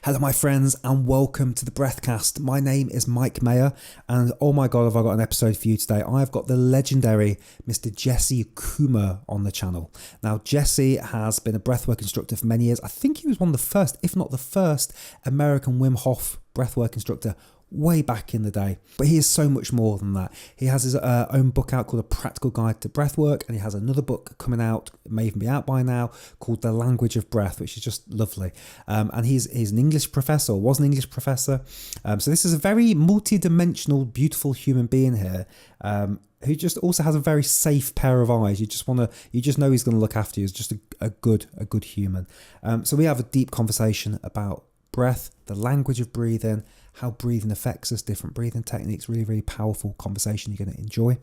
Hello, my friends, and welcome to the Breathcast. My name is Mike Maher, and oh my God, have I got an episode for you today. I've got the legendary Mr. Jesse Coomer on the channel. Now, Jesse has been a breathwork instructor for many years. I think he was one of the first, if not the first, American Wim Hof breathwork instructor way back in the day. But he is so much more than that. He has his own book out called A Practical Guide to Breathwork, and he has another book coming out, it may even be out by now, called The Language of Breath, which is just lovely. And he's an English professor, or was an English professor. So this is a very multi-dimensional, beautiful human being here, who just also has a very safe pair of eyes. You just know he's going to look after you. He's just a good human. So we have a deep conversation about breath, the language of breathing, how breathing affects us, different breathing techniques. Really, really powerful conversation you're going to enjoy.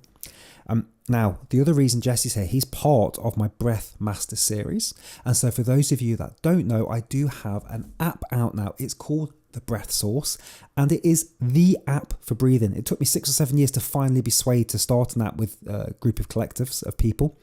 Now, the other reason Jesse's here, he's part of my Breath Master series. And so for those of you that don't know, I do have an app out now. It's called The Breath Source, and it is the app for breathing. It took me 6 or 7 years to finally be swayed to start an app with a group of collectives of people.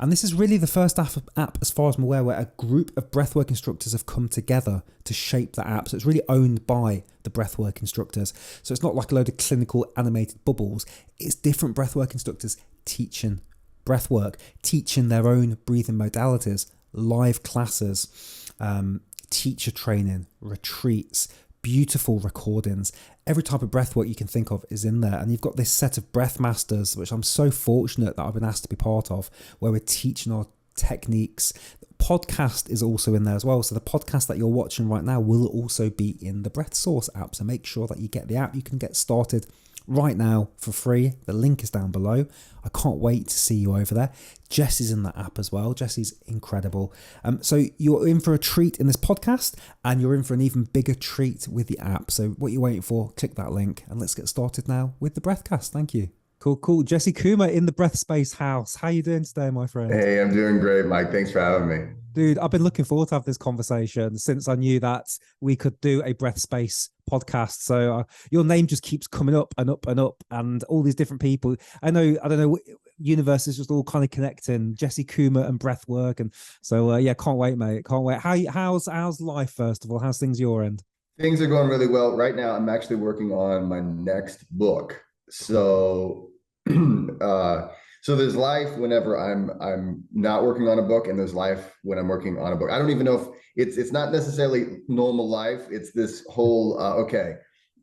And this is really the first app, as far as I'm aware, where a group of breathwork instructors have come together to shape the app. So it's really owned by the breathwork instructors. So it's not like a load of clinical animated bubbles. It's different breathwork instructors teaching breathwork, teaching their own breathing modalities, live classes, teacher training, retreats, beautiful recordings. Every type of breath work you can think of is in there. And you've got this set of breath masters, which I'm so fortunate that I've been asked to be part of, where we're teaching our techniques. The podcast is also in there as well. So the podcast that you're watching right now will also be in the Breath Source app. So make sure that you get the app. You can get started right now for free. The link is down below. I can't wait to see you over there. Jesse's in that app as well. Jesse's incredible. So you're in for a treat in this podcast, and you're in for an even bigger treat with the app. So what you're waiting for, click that link and let's get started now with the Breathcast. Thank you. Cool. Jesse Coomer in the Breath Space house. How you doing today, my friend? Hey, I'm doing great, Mike. Thanks for having me. Dude, I've been looking forward to have this conversation since I knew that we could do a Breath Space podcast. So your name just keeps coming up and up and up, and all these different people. I don't know, universe is just all kind of connecting. Jesse Coomer and Breathwork, and so yeah, can't wait, mate. Can't wait. How's life? First of all, how's things your end? Things are going really well right now. I'm actually working on my next book. So, so there's life whenever I'm not working on a book, and there's life when I'm working on a book. I don't even know if it's not necessarily normal life. It's this whole okay,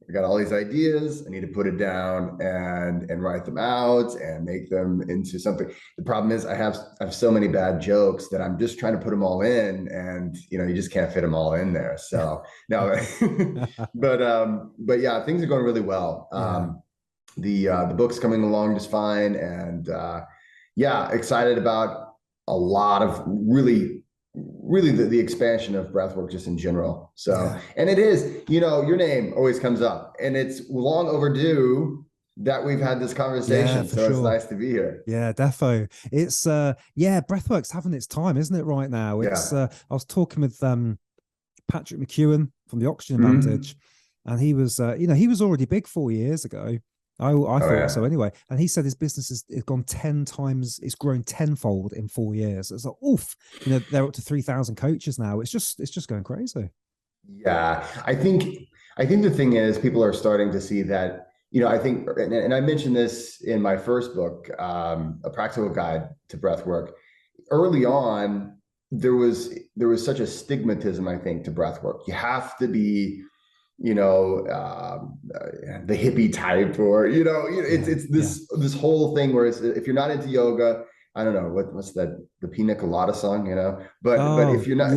I got all these ideas. I need to put it down and write them out and make them into something. The problem is I have so many bad jokes that I'm just trying to put them all in, and you just can't fit them all in there. So no, but yeah, things are going really well. The book's coming along just fine, and yeah, excited about a lot of really the expansion of breathwork just in general. So and it is, your name always comes up, and it's long overdue that we've had this conversation. So It's nice to be here. Yeah, defo. It's breathwork's having its time, isn't it, right now? It's I was talking with Patrick McEwen from the Oxygen Advantage, and he was he was already big 4 years ago. I thought so anyway. And he said his business has gone 10 times, it's grown tenfold in 4 years. It's like, oof, they're up to 3,000 coaches now. It's just going crazy. Yeah. I think the thing is, people are starting to see that, I think, and I mentioned this in my first book, A Practical Guide to Breathwork. Early on, there was such a stigmatism, I think, to breathwork. You have to be, the hippie type, or it's this whole thing where if you're not into yoga, I don't know what's the Pina Colada song, but if you're not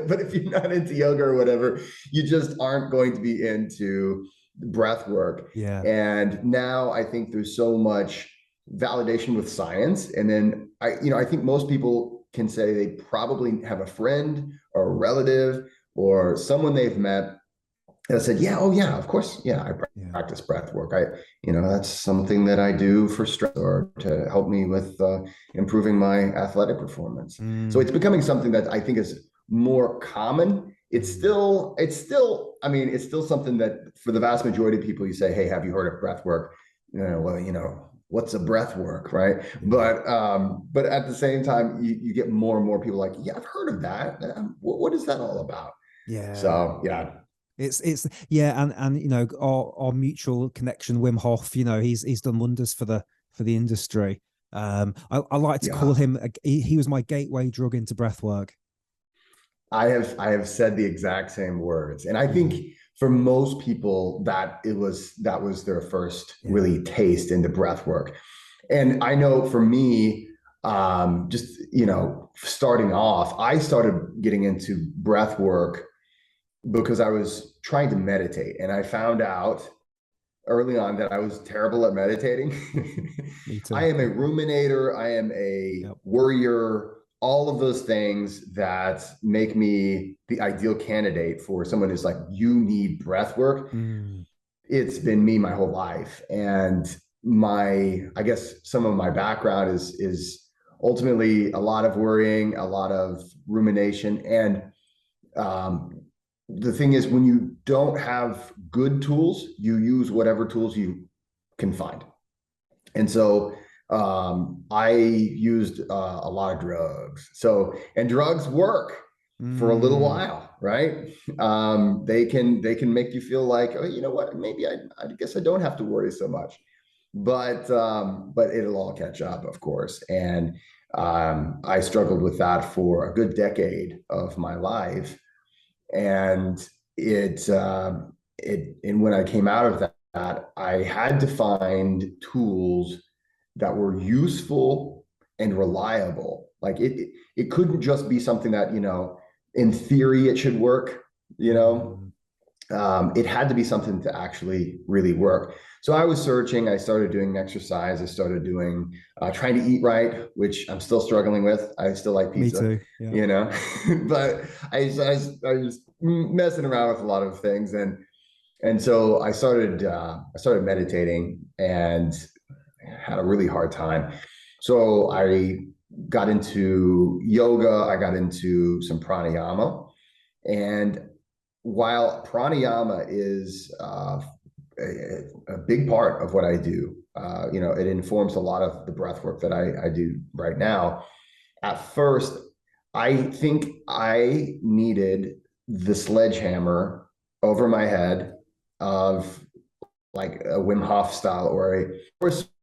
but if you're not into yoga or whatever, you just aren't going to be into breath work. And now I think there's so much validation with science, and then I think most people can say they probably have a friend or a relative or someone they've met that said, of course, I practice breath work. That's something that I do for stress or to help me with improving my athletic performance. So it's becoming something that I think is more common. It's still something that for the vast majority of people, you say, hey, have you heard of breath work? What's a breath work, right? But at the same time, you get more and more people like, yeah, I've heard of that. What is that all about? Yeah. So yeah. It's yeah, and you know, our mutual connection, Wim Hof, you know, he's done wonders for the industry. I like to call Yeah. him he was my gateway drug into breathwork. I have said the exact same words. And I think Yeah. for most people that was their first Yeah. really taste into breath work. And I know for me, just starting off, I started getting into breath work because I was trying to meditate. And I found out early on that I was terrible at meditating. Me I too. am a ruminator, I am a Yep. worrier, all of those things that make me the ideal candidate for someone who's like, you need breath work. Mm. It's been me my whole life. And I guess some of my background is ultimately a lot of worrying, a lot of rumination. And um, the thing is, when you don't have good tools, you use whatever tools you can find. And so I used a lot of drugs. And drugs work for a little Mm. while, right? They can make you feel like, oh, you know what? Maybe I guess I don't have to worry so much. But it'll all catch up, of course. And I struggled with that for a good decade of my life, and and when I came out of that, I had to find tools that were useful and reliable. Like it couldn't just be something that, in theory it should work, you know. Mm. It had to be something to actually really work. So I was searching. I started doing exercise. I started doing trying to eat right, which I'm still struggling with. I still like Me pizza, too. Yeah. you know, but I was messing around with a lot of things, and so I started meditating and had a really hard time. So I got into yoga. I got into some pranayama, and while pranayama is a big part of what I do, it informs a lot of the breath work that I do right now. At first, I think I needed the sledgehammer over my head of like a Wim Hof style or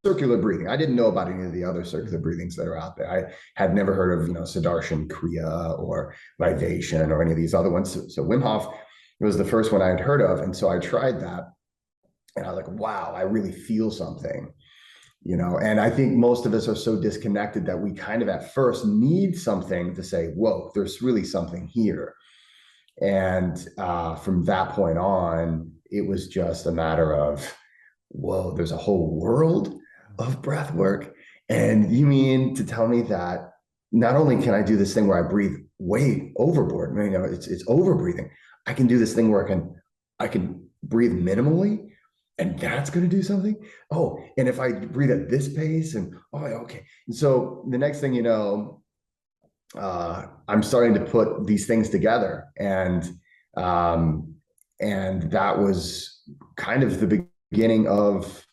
circular breathing. I didn't know about any of the other circular Mm. breathings that are out there. I had never heard of, Sudarshan Kriya or Vivation or any of these other ones. So Wim Hof was the first one I had heard of. And so I tried that, and I was like, wow, I really feel something. And I think most of us are so disconnected that we kind of at first need something to say, whoa, there's really something here. And from that point on, it was just a matter of, whoa, there's a whole world of breath work. And you mean to tell me that not only can I do this thing where I breathe way overboard, it's over breathing. I can do this thing where I can breathe minimally, and that's going to do something. Oh, and if I breathe at this pace, and oh, okay. And so the next thing you know, I'm starting to put these things together, um, and that was kind of the beginning of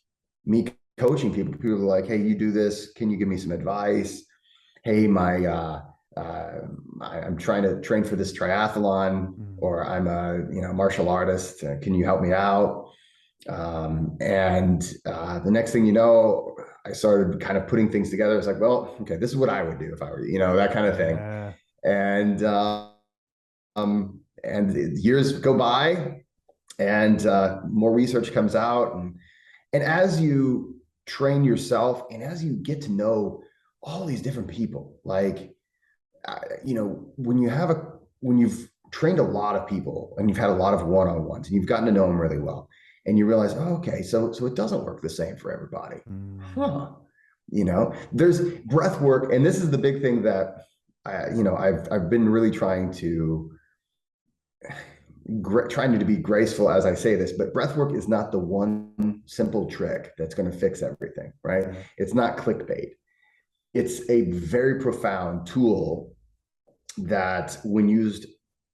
me coaching people. People are like, "Hey, you do this. Can you give me some advice? Hey, I'm trying to train for this triathlon, Mm. or I'm a martial artist. Can you help me out?" And the next thing you know, I started kind of putting things together. It's like, well, okay, this is what I would do if I were, that kind of thing. Yeah. And years go by, and more research comes out, and as you train yourself, and as you get to know all these different people, like when you've trained a lot of people and you've had a lot of one-on-ones and you've gotten to know them really well, and you realize, oh, okay, so it doesn't work the same for everybody. Mm. Huh. There's breath work, and this is the big thing that I've been really trying to be graceful as I say this, but breath work is not the one simple trick that's going to fix everything, right? Yeah. It's not clickbait. It's a very profound tool that, when used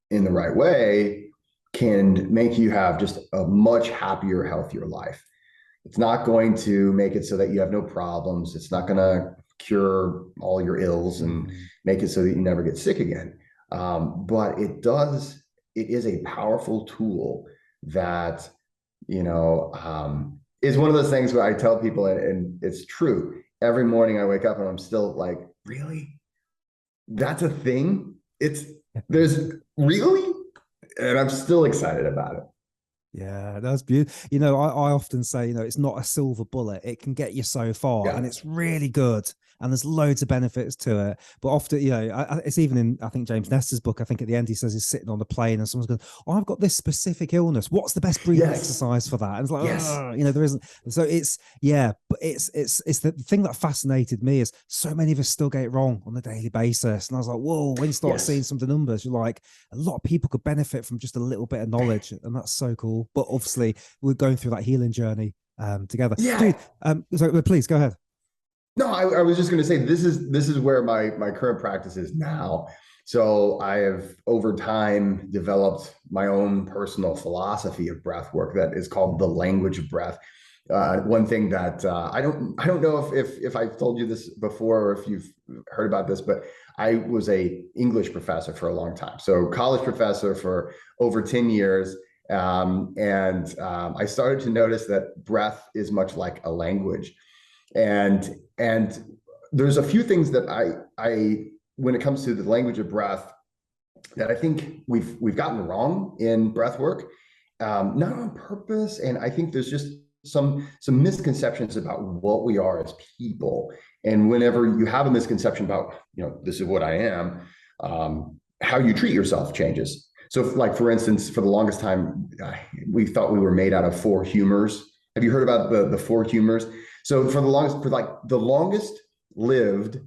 in the right way, can make you have just a much happier, healthier life. It's not going to make it so that you have no problems. It's not going to cure all your ills and Mm. make it so that you never get sick again. But it does it is a powerful tool that, is one of those things where I tell people, and it's true. Every morning I wake up and I'm still like, really? That's a thing? There's really? And I'm still excited about it. Yeah, that's beautiful. I often say, it's not a silver bullet. It can get you so far, and it's really good. And there's loads of benefits to it. But often, it's even in, I think, James Nestor's book, I think at the end he says he's sitting on the plane and someone's going, oh, I've got this specific illness. What's the best breathing exercise for that? And it's like, there isn't. So it's, but it's the thing that fascinated me is so many of us still get it wrong on a daily basis. And I was like, whoa, when you start seeing some of the numbers, you're like, a lot of people could benefit from just a little bit of knowledge. And that's so cool. But obviously we're going through that healing journey together. Dude, so please go ahead. No, I was just going to say, this is where my current practice is now. So I have over time developed my own personal philosophy of breath work that is called the language of breath. One thing that I don't know if I've told you this before or if you've heard about this, but I was a English professor for a long time. So college professor for over 10 years. I started to notice that breath is much like a language. And there's a few things that I when it comes to the language of breath that I think we've gotten wrong in breath work, not on purpose. And I think there's just some misconceptions about what we are as people. And whenever you have a misconception about, this is what I am, how you treat yourself changes. So like, for instance, for the longest time, we thought we were made out of 4 humors. Have you heard about the 4 humors? So for the longest lived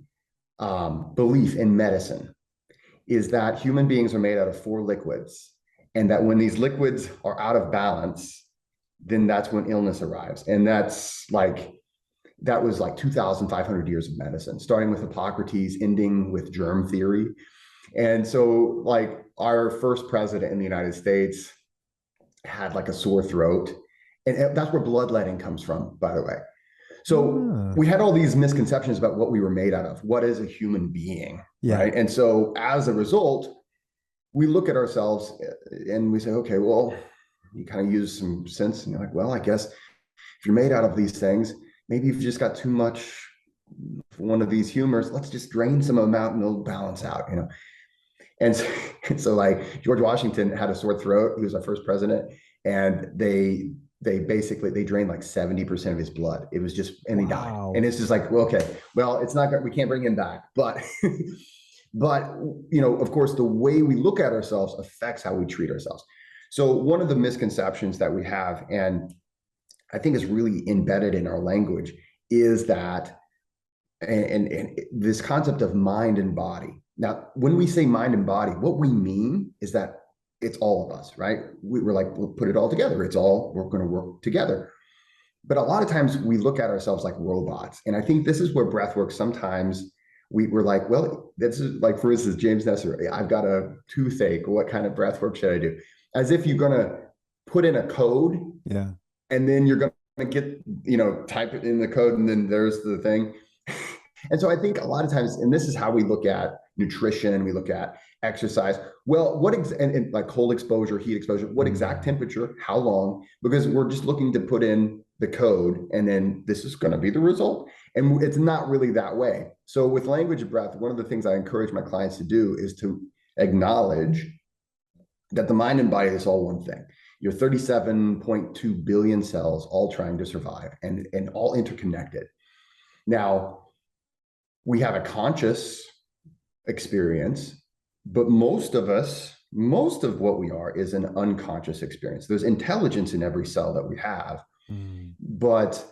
belief in medicine is that human beings are made out of 4 liquids, and that when these liquids are out of balance, then that's when illness arrives. And that was like 2,500 years of medicine, starting with Hippocrates, ending with germ theory. And so like our first president in the United States had like a sore throat, and that's where bloodletting comes from, by the way. So we had all these misconceptions about what we were made out of. What is a human being, right? And so as a result, we look at ourselves and we say, okay, well, you kind of use some sense and you're like, well, I guess if you're made out of these things, maybe you've just got too much one of these humors. Let's just drain some of them out and they'll balance out, And so like George Washington had a sore throat. He was our first president, and they drained like 70% of his blood. It was just, and he died. And it's just like, well, okay, well, it's not, we can't bring him back, but of course, the way we look at ourselves affects how we treat ourselves. So one of the misconceptions that we have, and I think is really embedded in our language, is that, and this concept of mind and body. Now, when we say mind and body, what we mean is that it's all of us, right? We're like, we'll put it all together. We're going to work together. But a lot of times we look at ourselves like robots. And I think this is where breath work, sometimes we're like, well, this is like, for instance, James Nestor, I've got a toothache. What kind of breath work should I do? As if you're going to put in a code. Yeah. And then you're going to get, type it in the code, and then there's the thing. And so I think a lot of times, and this is how we look at nutrition, we look at exercise. Well, and like cold exposure, heat exposure, what exact temperature, how long, because we're just looking to put in the code and then this is going to be the result. And it's not really that way. So with language of breath, one of the things I encourage my clients to do is to acknowledge that the mind and body is all one thing. You're 37.2 billion cells all trying to survive and all interconnected. Now, we have a conscious experience, but most of what we are is an unconscious experience. There's intelligence in every cell that we have, but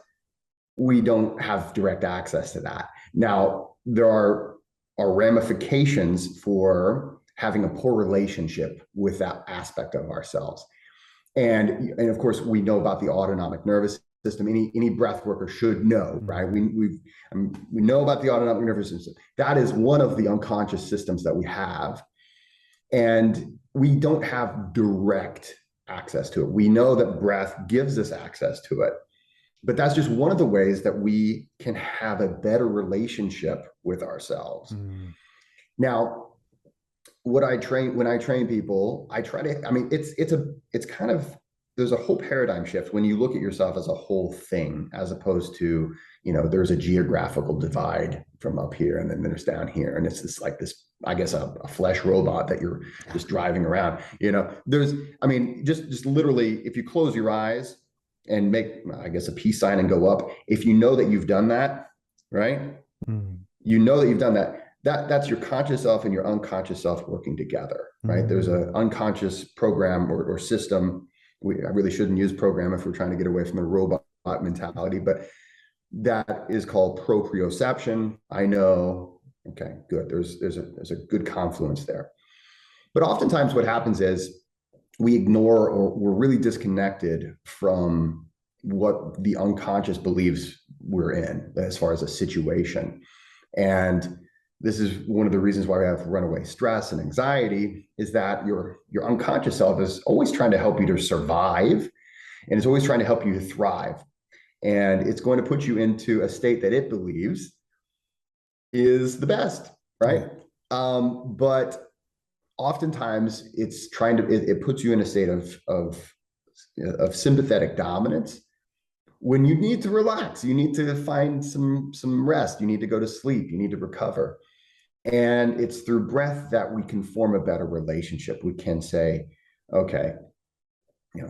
we don't have direct access to that. Now, there are ramifications for having a poor relationship with that aspect of ourselves. And of course, we know about the autonomic nervous system. Any breath worker should know, right? We know about the autonomic nervous system. That is one of the unconscious systems that we have, and we don't have direct access to it. We know that breath gives us access to it, but that's just one of the ways that we can have a better relationship with ourselves. Now, what I train when I train people, I try to, I mean, it's kind of, there's a whole paradigm shift when you look at yourself as a whole thing, as opposed to, there's a geographical divide from up here and then there's down here. And it's this like this, I guess, a flesh robot that you're just driving around, there's, I mean, just literally, if you close your eyes and make, I guess, a peace sign and go up, if you know that you've done that, right? You know that you've done that. That's your conscious self and your unconscious self working together, right? There's an unconscious program or system. I really shouldn't use program if we're trying to get away from the robot mentality, but that is called proprioception. I know, okay, good. There's a good confluence there. But oftentimes what happens is we ignore, or we're really disconnected from what the unconscious believes we're in as far as a situation. And this is one of the reasons why we have runaway stress and anxiety, is that your unconscious self is always trying to help you to survive, and it's always trying to help you to thrive. And it's going to put you into a state that it believes is the best, right? But oftentimes it's trying to, it puts you in a state of sympathetic dominance when you need to relax. You need to find some rest. You need to go to sleep. You need to recover. And it's through breath that we can form a better relationship. We can say, okay,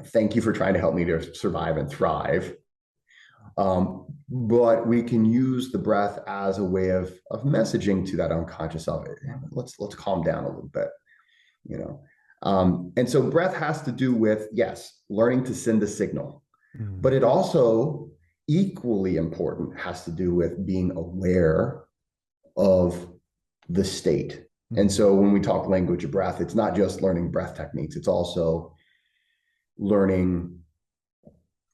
thank you for trying to help me to survive and thrive. But we can use the breath as a way of messaging to that unconscious self. Let's calm down a little bit, and so breath has to do with, yes, learning to send a signal, but it also equally important has to do with being aware of the state. And so when we talk language of breath, it's not just learning breath techniques, it's also learning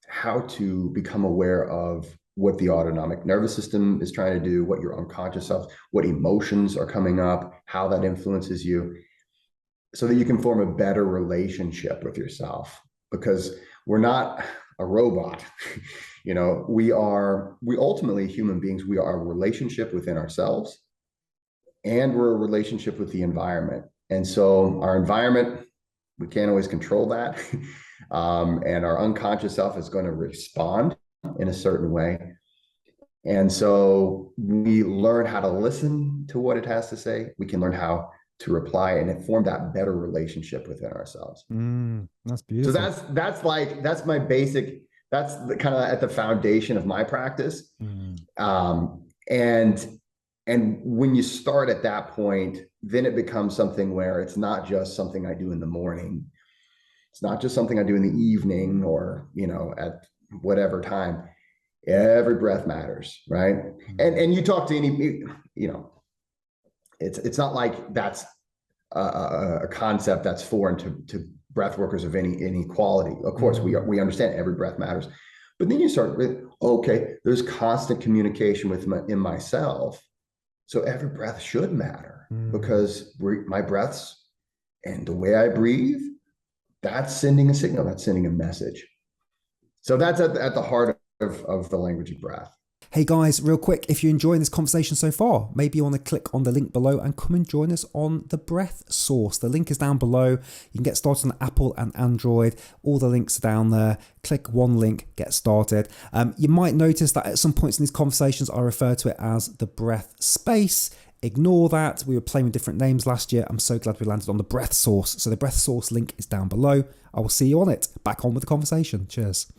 how to become aware of what the autonomic nervous system is trying to do, what your unconscious self, what emotions are coming up, how that influences you, so that you can form a better relationship with yourself. Because we're not a robot. We ultimately, human beings, we are a relationship within ourselves, and we're a relationship with the environment. And so our environment, we can't always control that. And our unconscious self is going to respond in a certain way. And so we learn how to listen to what it has to say. We can learn how to reply and form that better relationship within ourselves. That's beautiful. So that's my basic, that's the kind of at the foundation of my practice. And when you start at that point, then it becomes something where it's not just something I do in the morning. It's not just something I do in the evening or, at whatever time. Every breath matters, right? And you talk to any, it's not like that's a concept that's foreign to breath workers of any quality. Of course, we understand every breath matters. But then you start with, okay, there's constant communication in myself. So every breath should matter, because my breaths and the way I breathe, that's sending a signal, that's sending a message. So that's at the heart of the language of breath. Hey guys, real quick, if you're enjoying this conversation so far, maybe you want to click on the link below and come and join us on the Breath Source. The link is down below. You can get started on Apple and Android. All the links are down there. Click one link, get started. You might notice that at some points in these conversations, I refer to it as the breath space. Ignore that. We were playing with different names last year. I'm so glad we landed on the Breath Source. So the Breath Source link is down below. I will see you on it. Back on with the conversation. Cheers.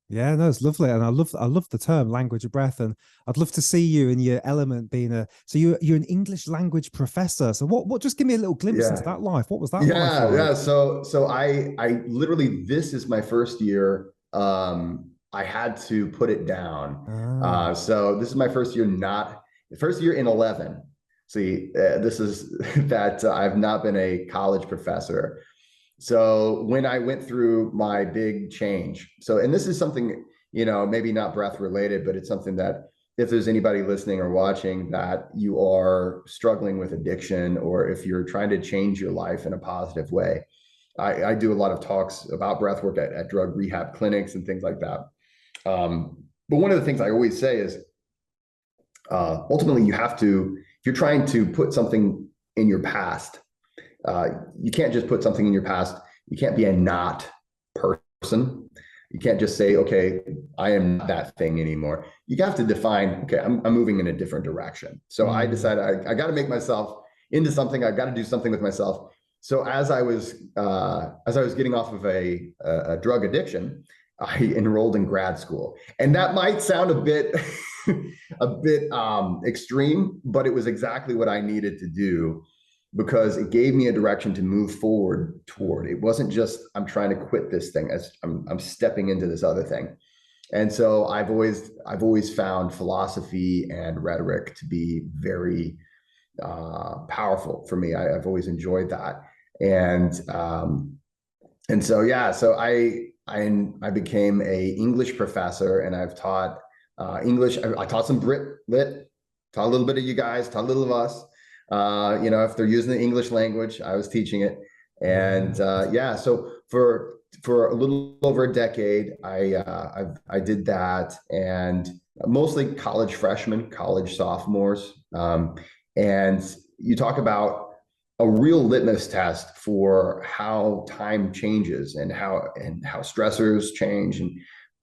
Yeah, no, it's lovely, and I love the term language of breath, and I'd love to see you in your element being so you're an English language professor. So what? Just give me a little glimpse into that life. What was that like? Yeah. So I literally, this is my first year. I had to put it down. So this is my first year, not the first year in 11. See, this is that I've not been a college professor. So when I went through my big change, and this is something, maybe not breath related, but it's something that if there's anybody listening or watching that you are struggling with addiction, or if you're trying to change your life in a positive way, I do a lot of talks about breath work at drug rehab clinics and things like that. But one of the things I always say is, ultimately you have to, if you're trying to put something in your past, you can't just put something in your past. You can't be a not person. You can't just say, okay, I am not that thing anymore. You have to define, okay, I'm moving in a different direction. So I decided I got to make myself into something. I've got to do something with myself. So as I was getting off of a drug addiction, I enrolled in grad school, and that might sound a bit extreme, but it was exactly what I needed to do, because it gave me a direction to move forward toward. It wasn't just I'm trying to quit this thing, as I'm stepping into this other thing. And so I've always found philosophy and rhetoric to be very powerful for me. I've always enjoyed that. And so I became a English professor, and I've taught English. I taught some Brit Lit, taught a little bit of you guys, taught a little of us. If they're using the English language, I was teaching it. And so for a little over a decade, I did that, and mostly college freshmen, college sophomores. And you talk about a real litmus test for how time changes and how stressors change,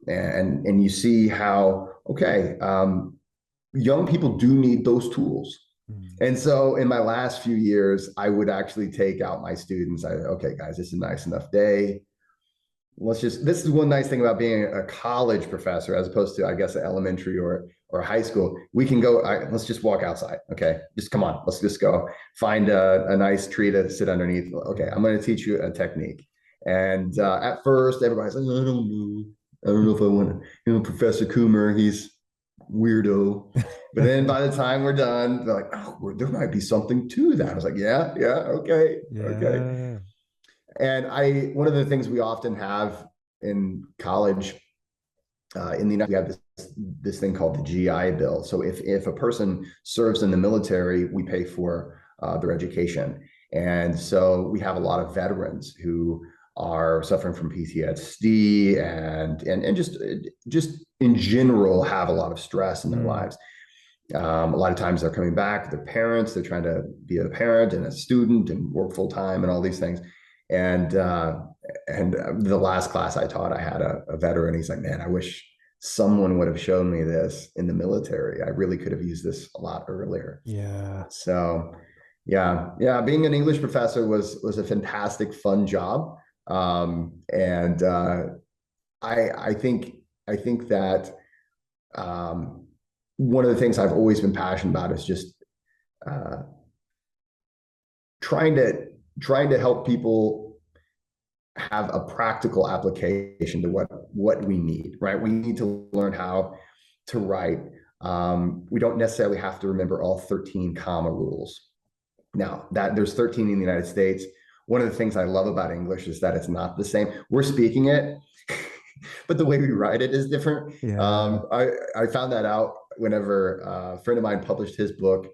and you see how young people do need those tools. And so in my last few years, I would actually take out my students. Okay, guys, this is a nice enough day. This is one nice thing about being a college professor, as opposed to, I guess, an elementary or high school. We can go, let's just walk outside. Okay, just come on, let's just go find a nice tree to sit underneath. Okay, I'm going to teach you a technique. And at first, everybody's like, I don't know if I want to, Professor Coomer, he's weirdo. But then by the time we're done, they're like, oh, there might be something to that. I was like, okay. And one of the things we often have in college, in the United States, we have this thing called the GI Bill. So if a person serves in the military, we pay for their education. And so we have a lot of veterans who are suffering from PTSD and just in general have a lot of stress in their lives. A lot of times they're coming back, they're parents, they're trying to be a parent and a student and work full time and all these things. And the last class I taught, I had a veteran. He's like, man, I wish someone would have shown me this in the military. I really could have used this a lot earlier. Yeah. So being an English professor was a fantastic, fun job. And I think that one of the things I've always been passionate about is just trying to help people have a practical application to what we need, right? We need to learn how to write. We don't necessarily have to remember all 13 comma rules. Now, that there's 13 in the United States. One of the things I love about English is that it's not the same. We're speaking it, but the way we write it is different. Yeah. I found that out whenever a friend of mine published his book.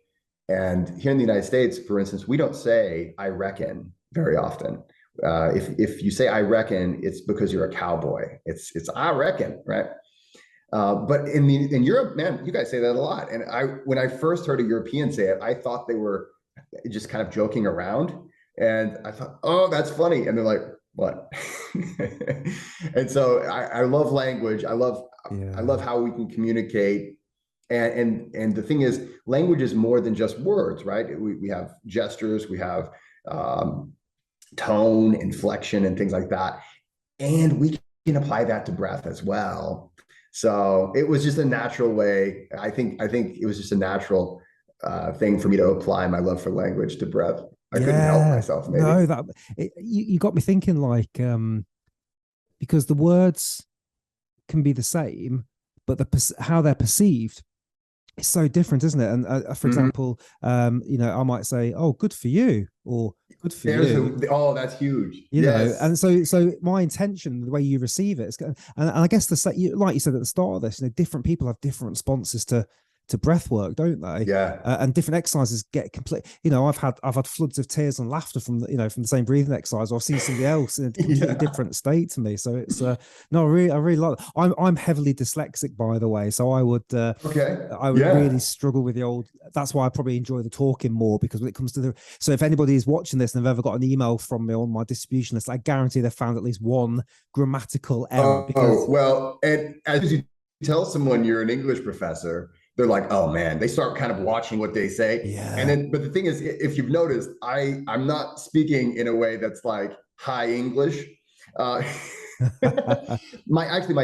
And here in the United States, for instance, we don't say "I reckon" very often. If you say "I reckon," it's because you're a cowboy. It's "I reckon," right? But in Europe, man, you guys say that a lot. And when I first heard a European say it, I thought they were just kind of joking around. And I thought, oh, that's funny. And they're like, what? And so I love language. I love how we can communicate. And the thing is, language is more than just words, right? We have gestures, we have tone, inflection, and things like that. And we can apply that to breath as well. So it was just a natural way. I think it was just a natural thing for me to apply my love for language to breath. I couldn't help myself, maybe. No, you got me thinking, like, because the words can be the same, but how they're perceived is so different, isn't it? And for example, I might say, "Oh, good for you," or "Good for you." Oh, that's huge. You know, and so my intention, the way you receive it, and I guess like you said at the start of this, different people have different responses to to breath work, don't they? Yeah. And different exercises get complete. You know, I've had floods of tears and laughter from from the same breathing exercise, or I've seen somebody else in a completely different state to me. So it's no, I really like it. I'm heavily dyslexic, by the way, so I would really struggle with the old. That's why I probably enjoy the talking more, because when it comes to the, so if anybody is watching this and they've ever got an email from me on my distribution list, I guarantee they've found at least one grammatical error. Well, and as you tell someone you're an English professor, they're like, oh man, they start kind of watching what they say. Yeah. And then, but the thing is, if you've noticed, I'm not speaking in a way that's like high English. My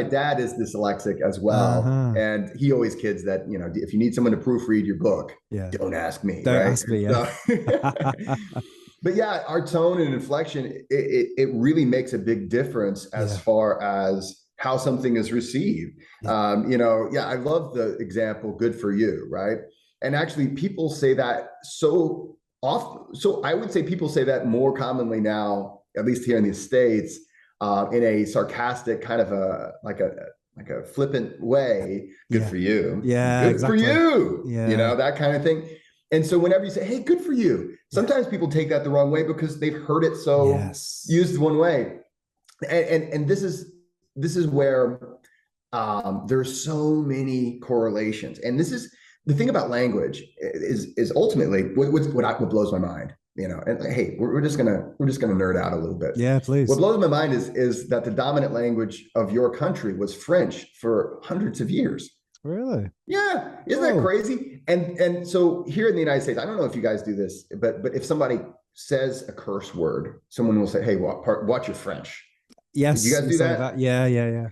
dad is dyslexic as well. And he always kids that, if you need someone to proofread your book, don't ask me. Don't ask me. Yeah. So, but yeah, our tone and inflection, it really makes a big difference as far as how something is received. I love the example, good for you, right? And actually people say that so often. So I would say people say that more commonly now, at least here in the States, in a sarcastic kind of like a flippant way. Good for you. Yeah, good exactly. for you. Yeah. That kind of thing. And so whenever you say, hey, good for you, sometimes people take that the wrong way because they've heard it used one way. And this is where there's so many correlations. And this is the thing about language is ultimately what blows my mind. And hey, we're just gonna nerd out a little bit. Yeah, please. What blows my mind is that the dominant language of your country was French for hundreds of years. Really? Yeah. Isn't that crazy? And so here in the United States, I don't know if you guys do this, but if somebody says a curse word, someone will say, hey, watch your French. Yes. Did you guys do that? Yeah.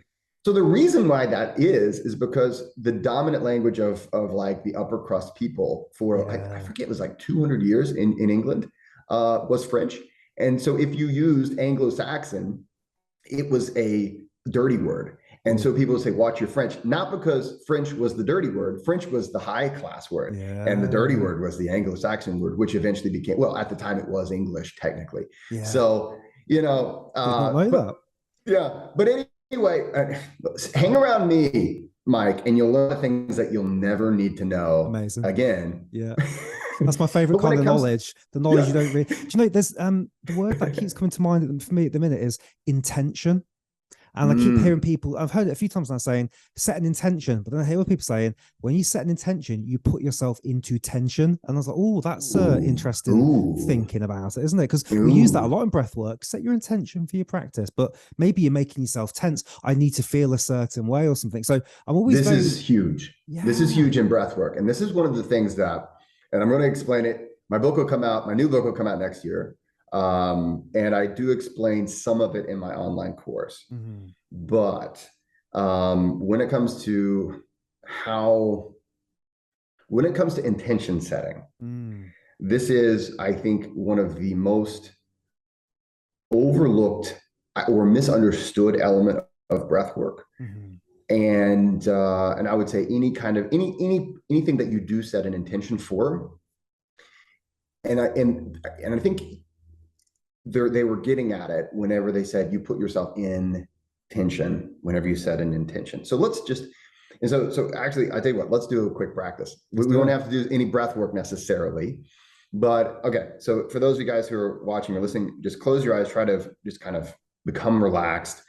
So the reason why that is because the dominant language of like the upper crust people for, I forget, it was like 200 years in England, was French. And so if you used Anglo-Saxon, it was a dirty word. And so people would say, watch your French, not because French was the dirty word. French was the high class word. Yeah. And the dirty word was the Anglo-Saxon word, which eventually became, well, at the time it was English technically. Yeah. So, but anyway, hang around me, Mike, and you'll learn things that you'll never need to know. Amazing. Again. Yeah. That's my favorite kind of knowledge. The knowledge you don't really, do you know, there's the word that keeps coming to mind for me at the minute is intention. And I keep hearing people, I've heard it a few times now saying, set an intention. But then I hear other people saying, when you set an intention, you put yourself into tension. And I was like, oh, that's interesting thinking about it, isn't it? Because we use that a lot in breath work. Set your intention for your practice, but maybe you're making yourself tense. I need to feel a certain way or something. So I'm always This is huge. Yeah. This is huge in breath work. And this is one of the things that, and I'm going to explain it. My new book will come out next year. And I do explain some of it in my online course, but when it comes to intention setting, this is, I think, one of the most overlooked or misunderstood element of breath work. And I would say anything that you do set an intention for, and I think they were getting at it whenever they said you put yourself in tension whenever you set an intention. So actually, I tell you what, let's do a quick practice. We don't have to do any breath work necessarily, but okay. So for those of you guys who are watching or listening, just close your eyes, try to just kind of become relaxed.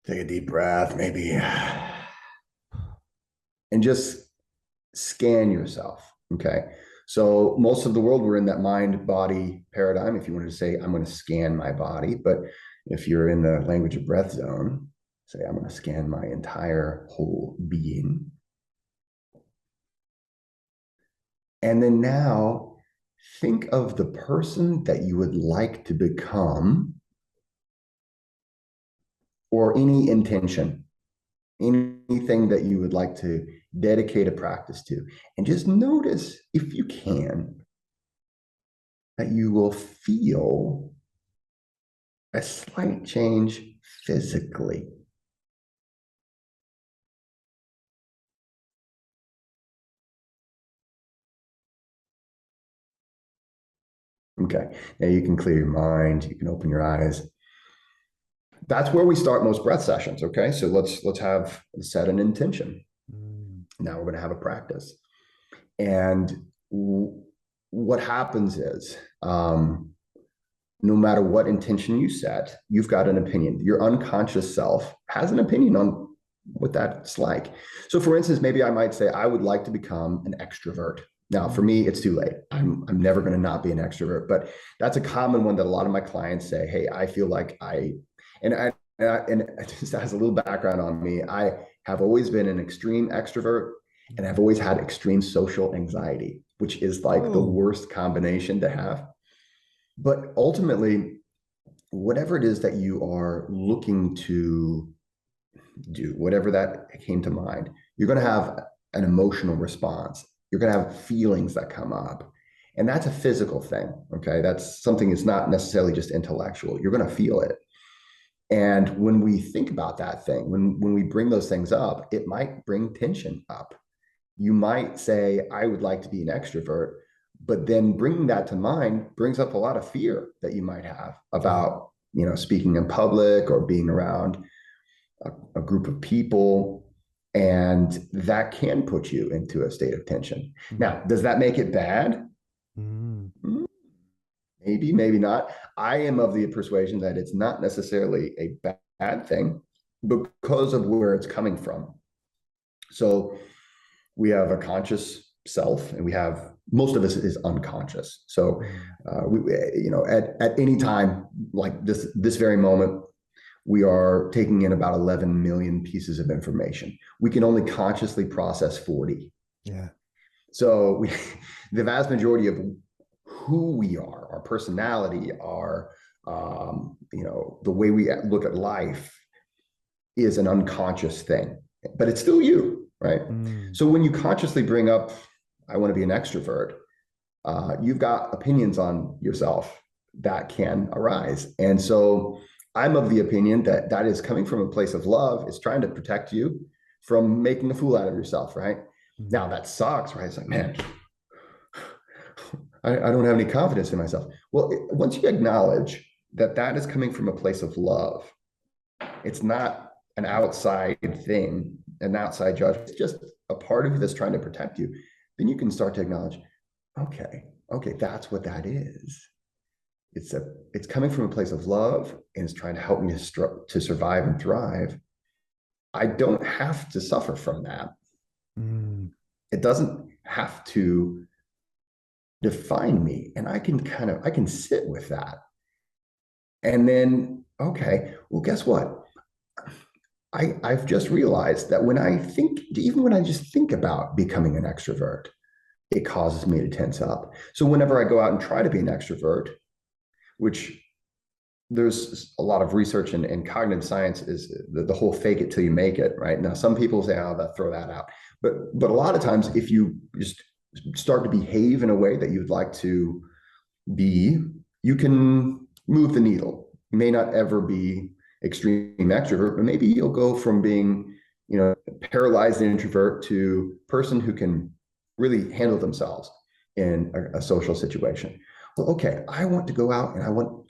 Take a deep breath, maybe, and just scan yourself. Okay. So most of the world, we're in that mind-body paradigm. If you wanted to say, I'm going to scan my body, but if you're in the language of breath zone, say, I'm going to scan my entire whole being. And then now think of the person that you would like to become, or any intention, anything that you would like to dedicate a practice to, and just notice, if you can, that you will feel a slight change physically. Okay, now you can clear your mind, you can open your eyes. That's where we start most breath sessions. Okay, so let's set an intention. Now we're going to have a practice. And what happens is, no matter what intention you set, you've got an opinion. Your unconscious self has an opinion on what that's like. So for instance, maybe I might say, I would like to become an extrovert. Now, for me, it's too late. I'm never going to not be an extrovert, but that's a common one that a lot of my clients say, hey, I feel like and just as a little background on me, I have always been an extreme extrovert and I've always had extreme social anxiety, which is like the worst combination to have. But ultimately, whatever it is that you are looking to do, whatever that came to mind, you're going to have an emotional response. You're going to have feelings that come up. And that's a physical thing. Okay. That's something that's not necessarily just intellectual. You're going to feel it. And when we think about that thing, when we bring those things up, it might bring tension up. You might say, I would like to be an extrovert, but then bringing that to mind brings up a lot of fear that you might have about, speaking in public or being around a group of people. And that can put you into a state of tension. Now, does that make it bad? Maybe, maybe not. I am of the persuasion that it's not necessarily a bad thing because of where it's coming from. So we have a conscious self, and we have, most of us is unconscious. So at any time, like this very moment, we are taking in about 11 million pieces of information. We can only consciously process 40. Yeah. So the vast majority of who we are, our personality, our the way we look at life is an unconscious thing, but it's still you, right? So when you consciously bring up, I want to be an extrovert, you've got opinions on yourself that can arise. And so I'm of the opinion that that is coming from a place of love. It's trying to protect you from making a fool out of yourself, right? Now that sucks, right? It's like, man, I don't have any confidence in myself. Well, once you acknowledge that that is coming from a place of love, it's not an outside thing, an outside judgment. It's just a part of you that's trying to protect you. Then you can start to acknowledge, okay, that's what that is. It's coming from a place of love, and it's trying to help me to survive and thrive. I don't have to suffer from that. It doesn't have to define me, and I can sit with that. And then, okay, well, guess what? I've just realized that even when I just think about becoming an extrovert, it causes me to tense up. So whenever I go out and try to be an extrovert, which there's a lot of research in cognitive science, is the whole fake it till you make it, right? Now, some people say, throw that out. But a lot of times, if you just start to behave in a way that you'd like to be, you can move the needle. You may not ever be extreme extrovert, but maybe you'll go from being, paralyzed introvert to person who can really handle themselves in a social situation. Well, okay, I want to go out, and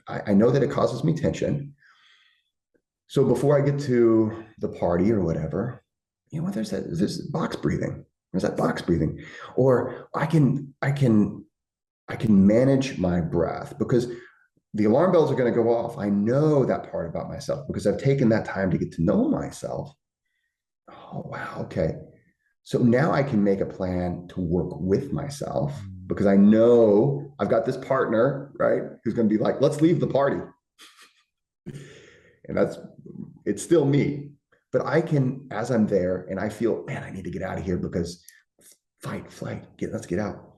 I know that it causes me tension. So before I get to the party or whatever, there's box breathing. There's that box breathing. Or I can manage my breath, because the alarm bells are going to go off. I know that part about myself because I've taken that time to get to know myself. Oh, wow. Okay. So now I can make a plan to work with myself, because I know I've got this partner, right, who's going to be like, let's leave the party. And it's still me. But I can, as I'm there and I feel, man, I need to get out of here because fight, flight, let's get out.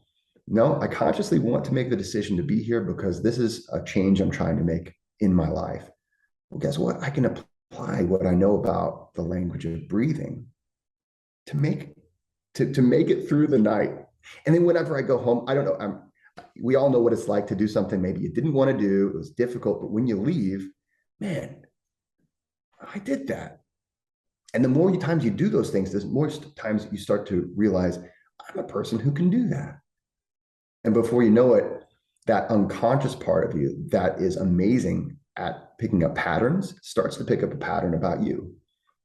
No, I consciously want to make the decision to be here because this is a change I'm trying to make in my life. Well, guess what? I can apply what I know about the language of breathing to make it through the night. And then whenever I go home, I don't know, we all know what it's like to do something maybe you didn't want to do. It was difficult, but when you leave, man, I did that. And the more times you do those things, the more times you start to realize, I'm a person who can do that. And before you know it, that unconscious part of you that is amazing at picking up patterns starts to pick up a pattern about you.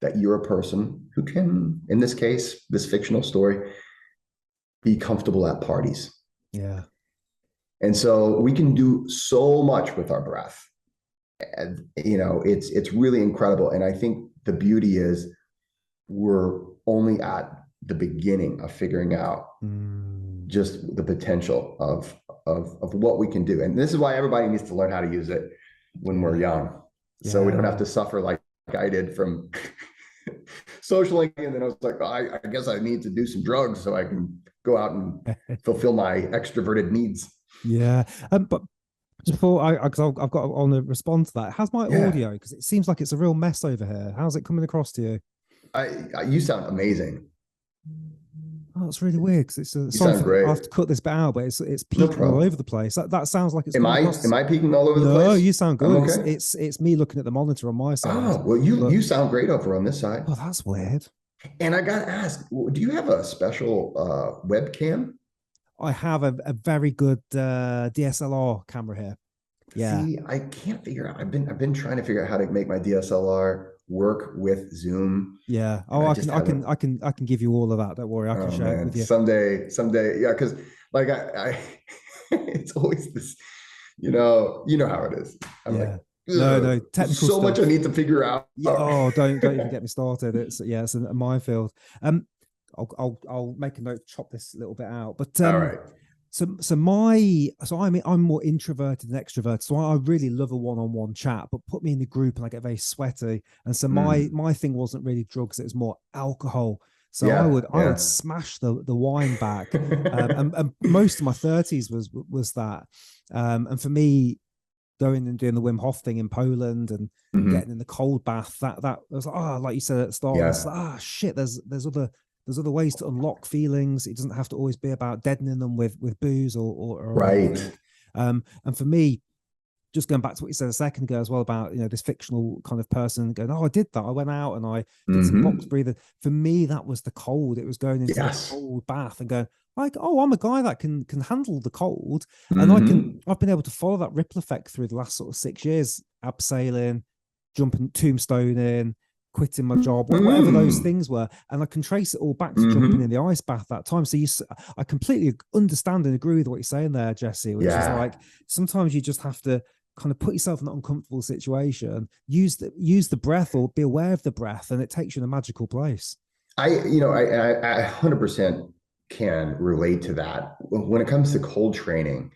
that you're a person who can, in this case, this fictional story, be comfortable at parties. Yeah. And so we can do so much with our breath. And, it's really incredible. And I think the beauty is we're only at the beginning of figuring out just the potential of what we can do. And this is why everybody needs to learn how to use it when we're young. So we don't have to suffer like I did from social anxiety. And then I was like, I guess I need to do some drugs so I can go out and fulfill my extroverted needs. Yeah. But just before because I've got on to respond to that. How's my audio? Because it seems like it's a real mess over here. How's it coming across to you? You sound amazing. Oh, it's really weird because it's you sound great. I have to cut this bit out, but it's peaking all over the place. That sounds like it's. Am I peaking all over the place? No, you sound good. Okay. It's me looking at the monitor on my side. Oh well, you sound great over on this side. Oh, that's weird. And I got to ask, do you have a special webcam? I have a very good DSLR camera here. Yeah. See, I can't figure out. I've been trying to figure out how to make my DSLR work with Zoom. Yeah. Oh, I can give you all of that. Don't worry. I can share it with you someday. Yeah, because like I it's always this, you know how it is. I'm like, no technical so stuff. much I need to figure out. Yeah, oh, don't even get me started. It's a minefield. I'll make a note, chop this little bit out. But all right. I'm more introverted than extroverted. So I really love a one-on-one chat, but put me in the group and I get very sweaty. And so my thing wasn't really drugs; it was more alcohol. So I would smash the wine back, and most of my 30s was that. And for me, going and doing the Wim Hof thing in Poland and getting in the cold bath, that was like you said at the start, shit, there's other ways to unlock feelings. It doesn't have to always be about deadening them with booze or right. And for me, just going back to what you said a second ago as well about, this fictional kind of person going, I did that. I went out and I did some box breathing. For me, that was the cold. It was going into a cold bath and going like, I'm a guy that can handle the cold. And I've been able to follow that ripple effect through the last sort of 6 years, abseiling, jumping, tombstoning, quitting my job, whatever those things were. And I can trace it all back to jumping in the ice bath that time. So I completely understand and agree with what you're saying there, Jesse, which is like, sometimes you just have to kind of put yourself in an uncomfortable situation, use the breath or be aware of the breath, and it takes you in a magical place. I 100% can relate to that. When it comes to cold training,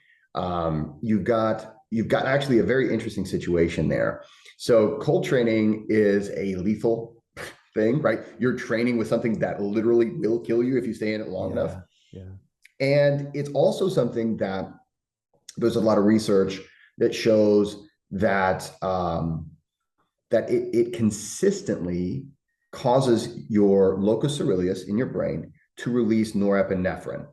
you've got actually a very interesting situation there. So cold training is a lethal thing, right? You're training with something that literally will kill you if you stay in it long enough. Yeah. And it's also something that there's a lot of research that shows that that it consistently causes your locus coeruleus in your brain to release norepinephrine.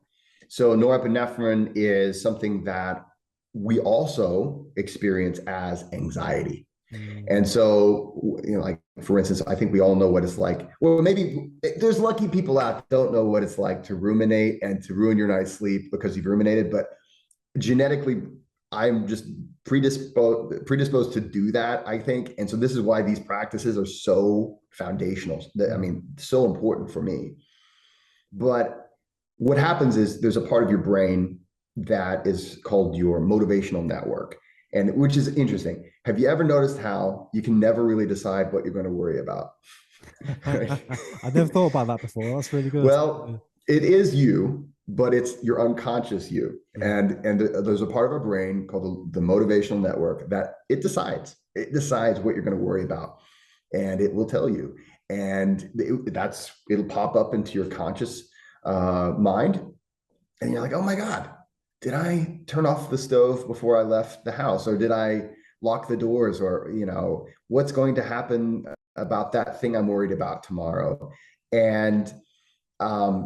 So norepinephrine is something that we also experience as anxiety. And so, like, for instance, I think we all know what it's like. Well, maybe there's lucky people out that don't know what it's like to ruminate and to ruin your night's sleep because you've ruminated. But genetically, I'm just predisposed to do that, I think. And so this is why these practices are so foundational. I mean, so important for me. But what happens is there's a part of your brain that is called your motivational network, and which is interesting. Have you ever noticed how you can never really decide what you're going to worry about? I've never thought about that before. That's really good. Well, it is you, but it's your unconscious you. And there's a part of our brain called the motivational network that it decides what you're going to worry about, and it will tell you. And it'll pop up into your conscious mind, and you're like, oh my God, did I turn off the stove before I left the house? Or did I lock the doors? Or, what's going to happen about that thing I'm worried about tomorrow? And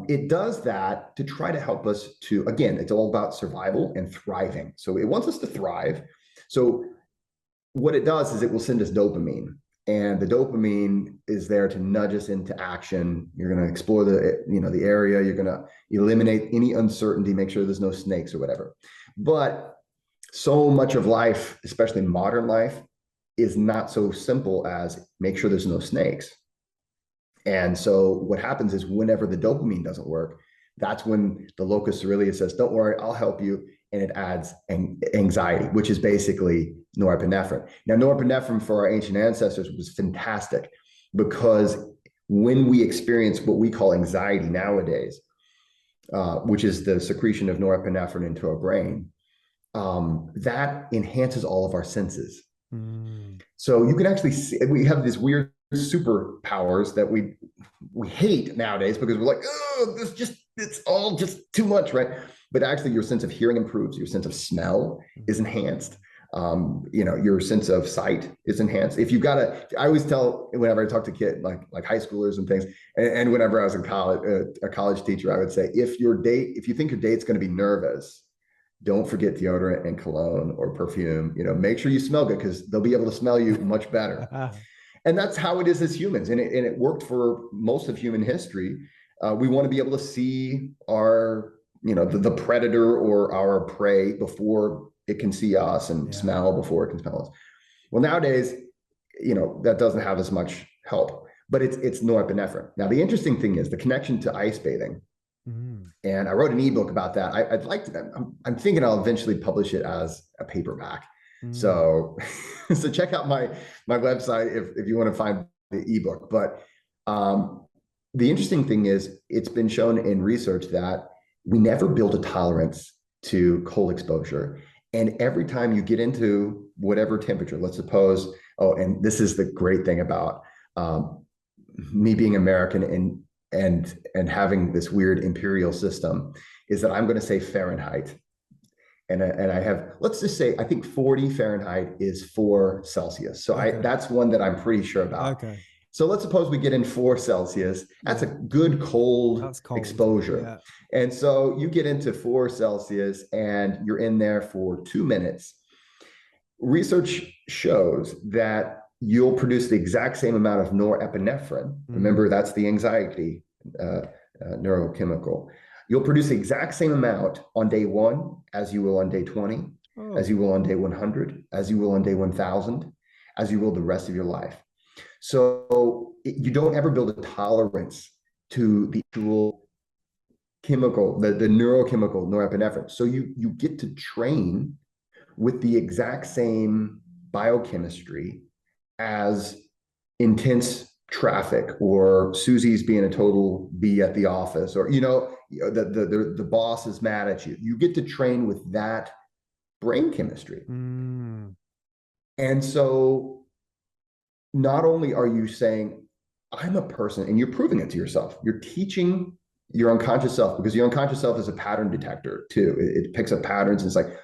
it does that to try to help us to, again, it's all about survival and thriving. So it wants us to thrive. So what it does is it will send us dopamine. And the dopamine is there to nudge us into action. You're going to explore the area. You're going to eliminate any uncertainty, make sure there's no snakes or whatever. But so much of life, especially modern life, is not so simple as make sure there's no snakes. And so what happens is whenever the dopamine doesn't work, that's when the locus coeruleus says, don't worry, I'll help you. And it adds anxiety, which is basically norepinephrine. Now, norepinephrine for our ancient ancestors was fantastic because when we experience what we call anxiety nowadays, which is the secretion of norepinephrine into our brain, that enhances all of our senses. So you can actually see, we have these weird superpowers that we hate nowadays because we're like, oh, it's all just too much, right? But actually your sense of hearing improves, your sense of smell is enhanced. Your sense of sight is enhanced. If you've got I always tell whenever I talk to kids, like high schoolers and things, and whenever I was in college, a college teacher, I would say, if you think your date's going to be nervous, don't forget deodorant and cologne or perfume. Make sure you smell good because they'll be able to smell you much better. And that's how it is as humans. And it worked for most of human history. We want to be able to see our, the predator or our prey before it can see us, and smell before it can smell us. Well, nowadays, that doesn't have as much help, but it's norepinephrine. Now, the interesting thing is the connection to ice bathing. And I wrote an ebook about that. I'd like to, I'm thinking I'll eventually publish it as a paperback. So check out my website if you want to find the ebook. But the interesting thing is it's been shown in research that we never build a tolerance to cold exposure. And every time you get into whatever temperature, let's suppose, and this is the great thing about me being American and having this weird imperial system, is that I'm going to say Fahrenheit. And I have, let's just say, I think 40 Fahrenheit is 4 Celsius. So that's one that I'm pretty sure about. Okay. So let's suppose we get in 4 Celsius. That's a good cold exposure. Yeah. And so you get into 4 Celsius and you're in there for 2 minutes. Research shows that you'll produce the exact same amount of norepinephrine. Remember, that's the anxiety neurochemical. You'll produce the exact same amount on day 1 as you will on day 20, as you will on day 100, as you will on day 1000, as you will the rest of your life. So you don't ever build a tolerance to the actual chemical, the neurochemical norepinephrine. So you get to train with the exact same biochemistry as intense traffic, or Susie's being a total B at the office, or the boss is mad at you. You get to train with that brain chemistry. And so not only are you saying, I'm a person, and you're proving it to yourself, you're teaching your unconscious self, because your unconscious self is a pattern detector too. It picks up patterns and it's like,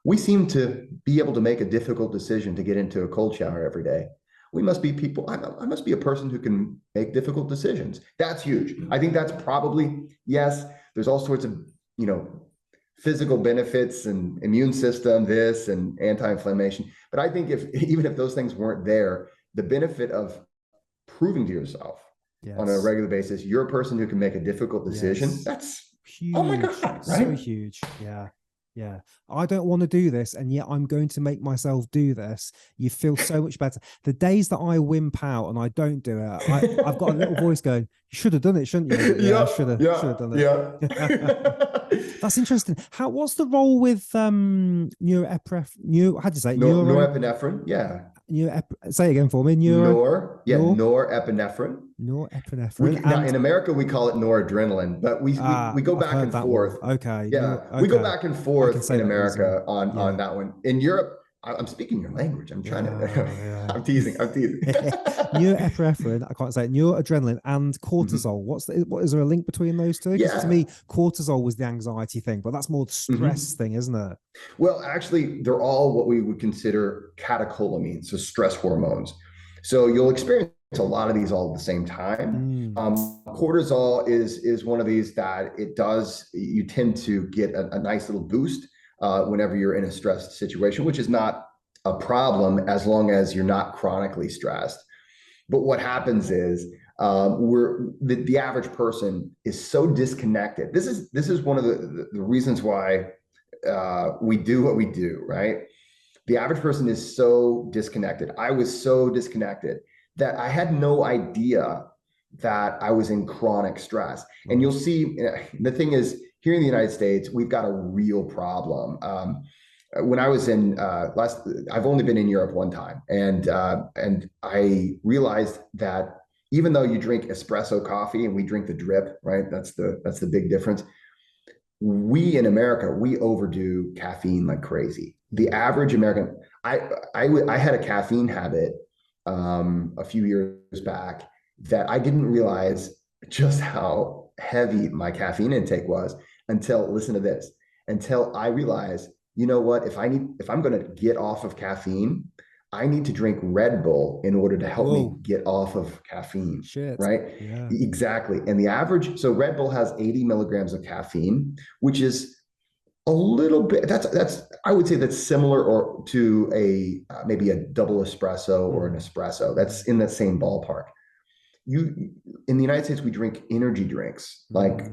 we seem to be able to make a difficult decision to get into a cold shower every day. We must be people. I must be a person who can make difficult decisions. That's huge. I think that's probably, yes, there's all sorts of, physical benefits and immune system, this and anti-inflammation. But I think even if those things weren't there, the benefit of proving to yourself on a regular basis, you're a person who can make a difficult decision. That's huge. Oh my God, right? So huge. Yeah. I don't want to do this, and yet I'm going to make myself do this. You feel so much better. The days that I wimp out and I don't do it, I've got a little voice going, you should have done it, shouldn't you? Yeah, I should have done it. Yeah. That's interesting. What's the role with how do you say it? Norepinephrine. Yeah. Say it again for me. Norepinephrine. Norepinephrine. Now, in America, we call it noradrenaline, but we go back and forth. Okay. Yeah. We go back and forth in America on that one. In Europe, I'm speaking your language. I'm trying to, I'm teasing. Norepinephrine, I can't say it, noradrenaline and cortisol. What is there a link between those two? Because to me, cortisol was the anxiety thing, but that's more the stress thing, isn't it? Well, actually, they're all what we would consider catecholamines, so stress hormones. So you'll experience a lot of these all at the same time. Cortisol is one of these that you tend to get a nice little boost whenever you're in a stressed situation, which is not a problem as long as you're not chronically stressed. But what happens is the average person is so disconnected. This is one of the reasons why we do what we do, right? The average person is so disconnected. I was so disconnected that I had no idea that I was in chronic stress. And you'll see, the thing is, here in the United States, we've got a real problem. When I was in I've only been in Europe one time, and I realized that even though you drink espresso coffee and we drink the drip, right? That's the big difference. We in America, we overdo caffeine like crazy. The average American, I had a caffeine habit a few years back that I didn't realize just how heavy my caffeine intake was until, listen to this, until I realized, you know what, if I'm going to get off of caffeine, I need to drink Red Bull in order to help me get off of caffeine. Shit. Right? Yeah. Exactly. And the average, so Red Bull has 80 milligrams of caffeine, which is a little bit, that's I would say that's similar or to a maybe a double espresso or an espresso. That's in that same ballpark. You in the United States, we drink energy drinks like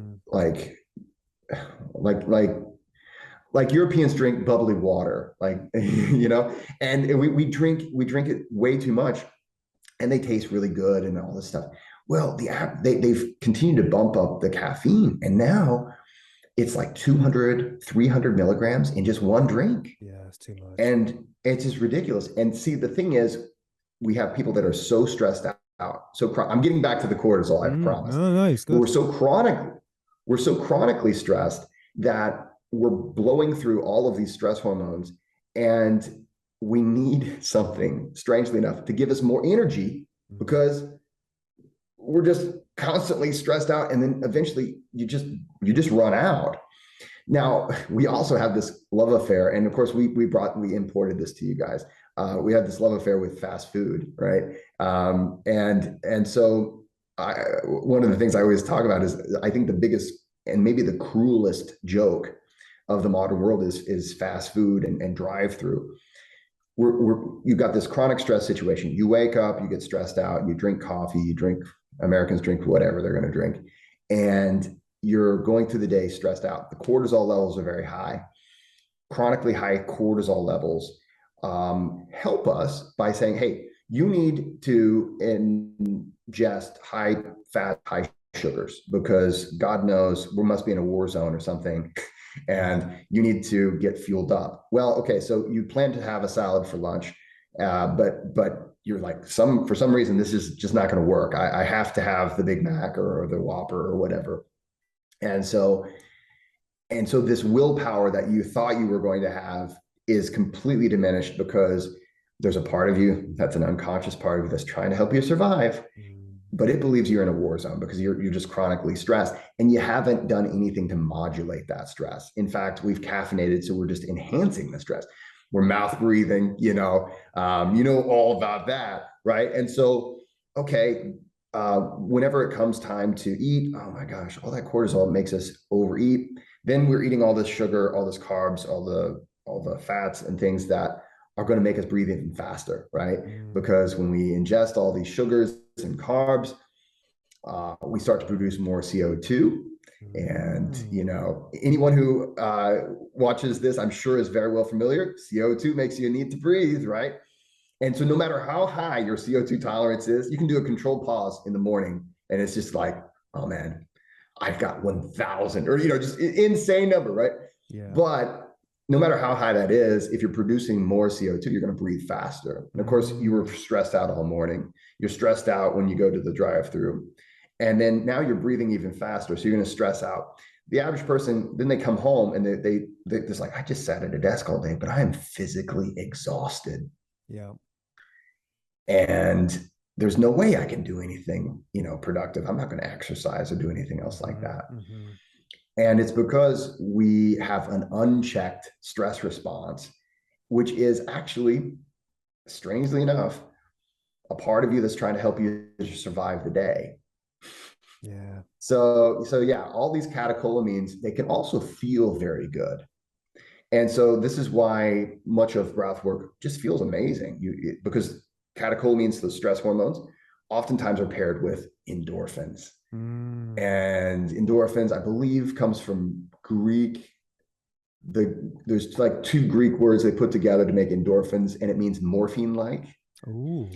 Europeans drink bubbly water, like and we drink it way too much, and they taste really good and all this stuff. Well, they've continued to bump up the caffeine, and now it's like 200, 300 milligrams in just one drink. Yeah, it's too much. And it's just ridiculous. And see, the thing is, we have people that are so stressed out. So I'm getting back to the cortisol, I promise. No, it's good. We're so chronically stressed that we're blowing through all of these stress hormones, and we need something, strangely enough, to give us more energy, because we're just constantly stressed out, and then eventually you just run out. Now, we also have this love affair, and of course we imported this to you guys. We have this love affair with fast food, right? And so one of the things I always talk about is, I think the biggest and maybe the cruelest joke of the modern world is fast food and drive-through. You've got this chronic stress situation. You wake up, you get stressed out, you drink coffee, Americans drink whatever they're going to drink, and you're going through the day stressed out. The cortisol levels are very high. Chronically high cortisol levels help us by saying, hey, you need to ingest high fat, high sugars, because God knows we must be in a war zone or something, and you need to get fueled up. Well, okay, so you plan to have a salad for lunch, but you're like, for some reason, this is just not going to work. I have to have the Big Mac or the Whopper or whatever. And so this willpower that you thought you were going to have is completely diminished, because there's a part of you that's an unconscious part of you that's trying to help you survive, but it believes you're in a war zone because you're just chronically stressed, and you haven't done anything to modulate that stress. In fact, we've caffeinated, so we're just enhancing the stress. We're mouth breathing, all about that, right? And so, okay, whenever it comes time to eat, oh my gosh, all that cortisol makes us overeat. Then we're eating all this sugar, all this carbs, all the fats and things that are going to make us breathe even faster, right? Because when we ingest all these sugars and carbs, we start to produce more CO2. And, anyone who watches this, I'm sure, is very well familiar. CO2 makes you need to breathe, right? And so no matter how high your CO2 tolerance is, you can do a controlled pause in the morning, and it's just like, oh man, I've got 1,000, or, just insane number, right? Yeah. But no matter how high that is, if you're producing more CO2, you're going to breathe faster. And of course, you were stressed out all morning. You're stressed out when you go to the drive-through. And then now you're breathing even faster. So you're going to stress out. The average person, then they come home and they're just like, I just sat at a desk all day, but I am physically exhausted. Yeah. And there's no way I can do anything, productive. I'm not going to exercise or do anything else like that. And it's because we have an unchecked stress response, which is actually, strangely enough, a part of you that's trying to help you survive the day. Yeah. So yeah, all these catecholamines, they can also feel very good. And so this is why much of breathwork just feels amazing, because catecholamines, the stress hormones, oftentimes are paired with endorphins. And endorphins, I believe, comes from Greek. There's like two Greek words they put together to make endorphins, and it means morphine-like. Ooh.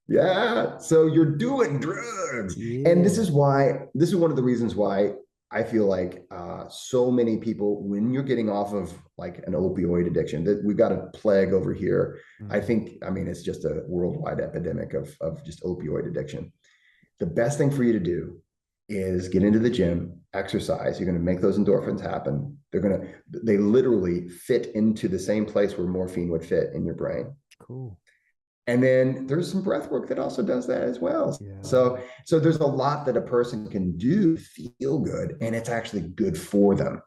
Yeah. So you're doing drugs. And Yeah. this is one of the reasons why I feel like so many people, when you're getting off of like an opioid addiction, that we've got a plague over here. I Mm, think, I mean, it's just a worldwide epidemic of just opioid addiction. The best thing for you to do is get into the gym, exercise. You're going to make those endorphins happen. They literally fit into the same place where morphine would fit in your brain. cool. And then there's some breath work that also does that as well. Yeah. So there's a lot that a person can do to feel good, and it's actually good for them.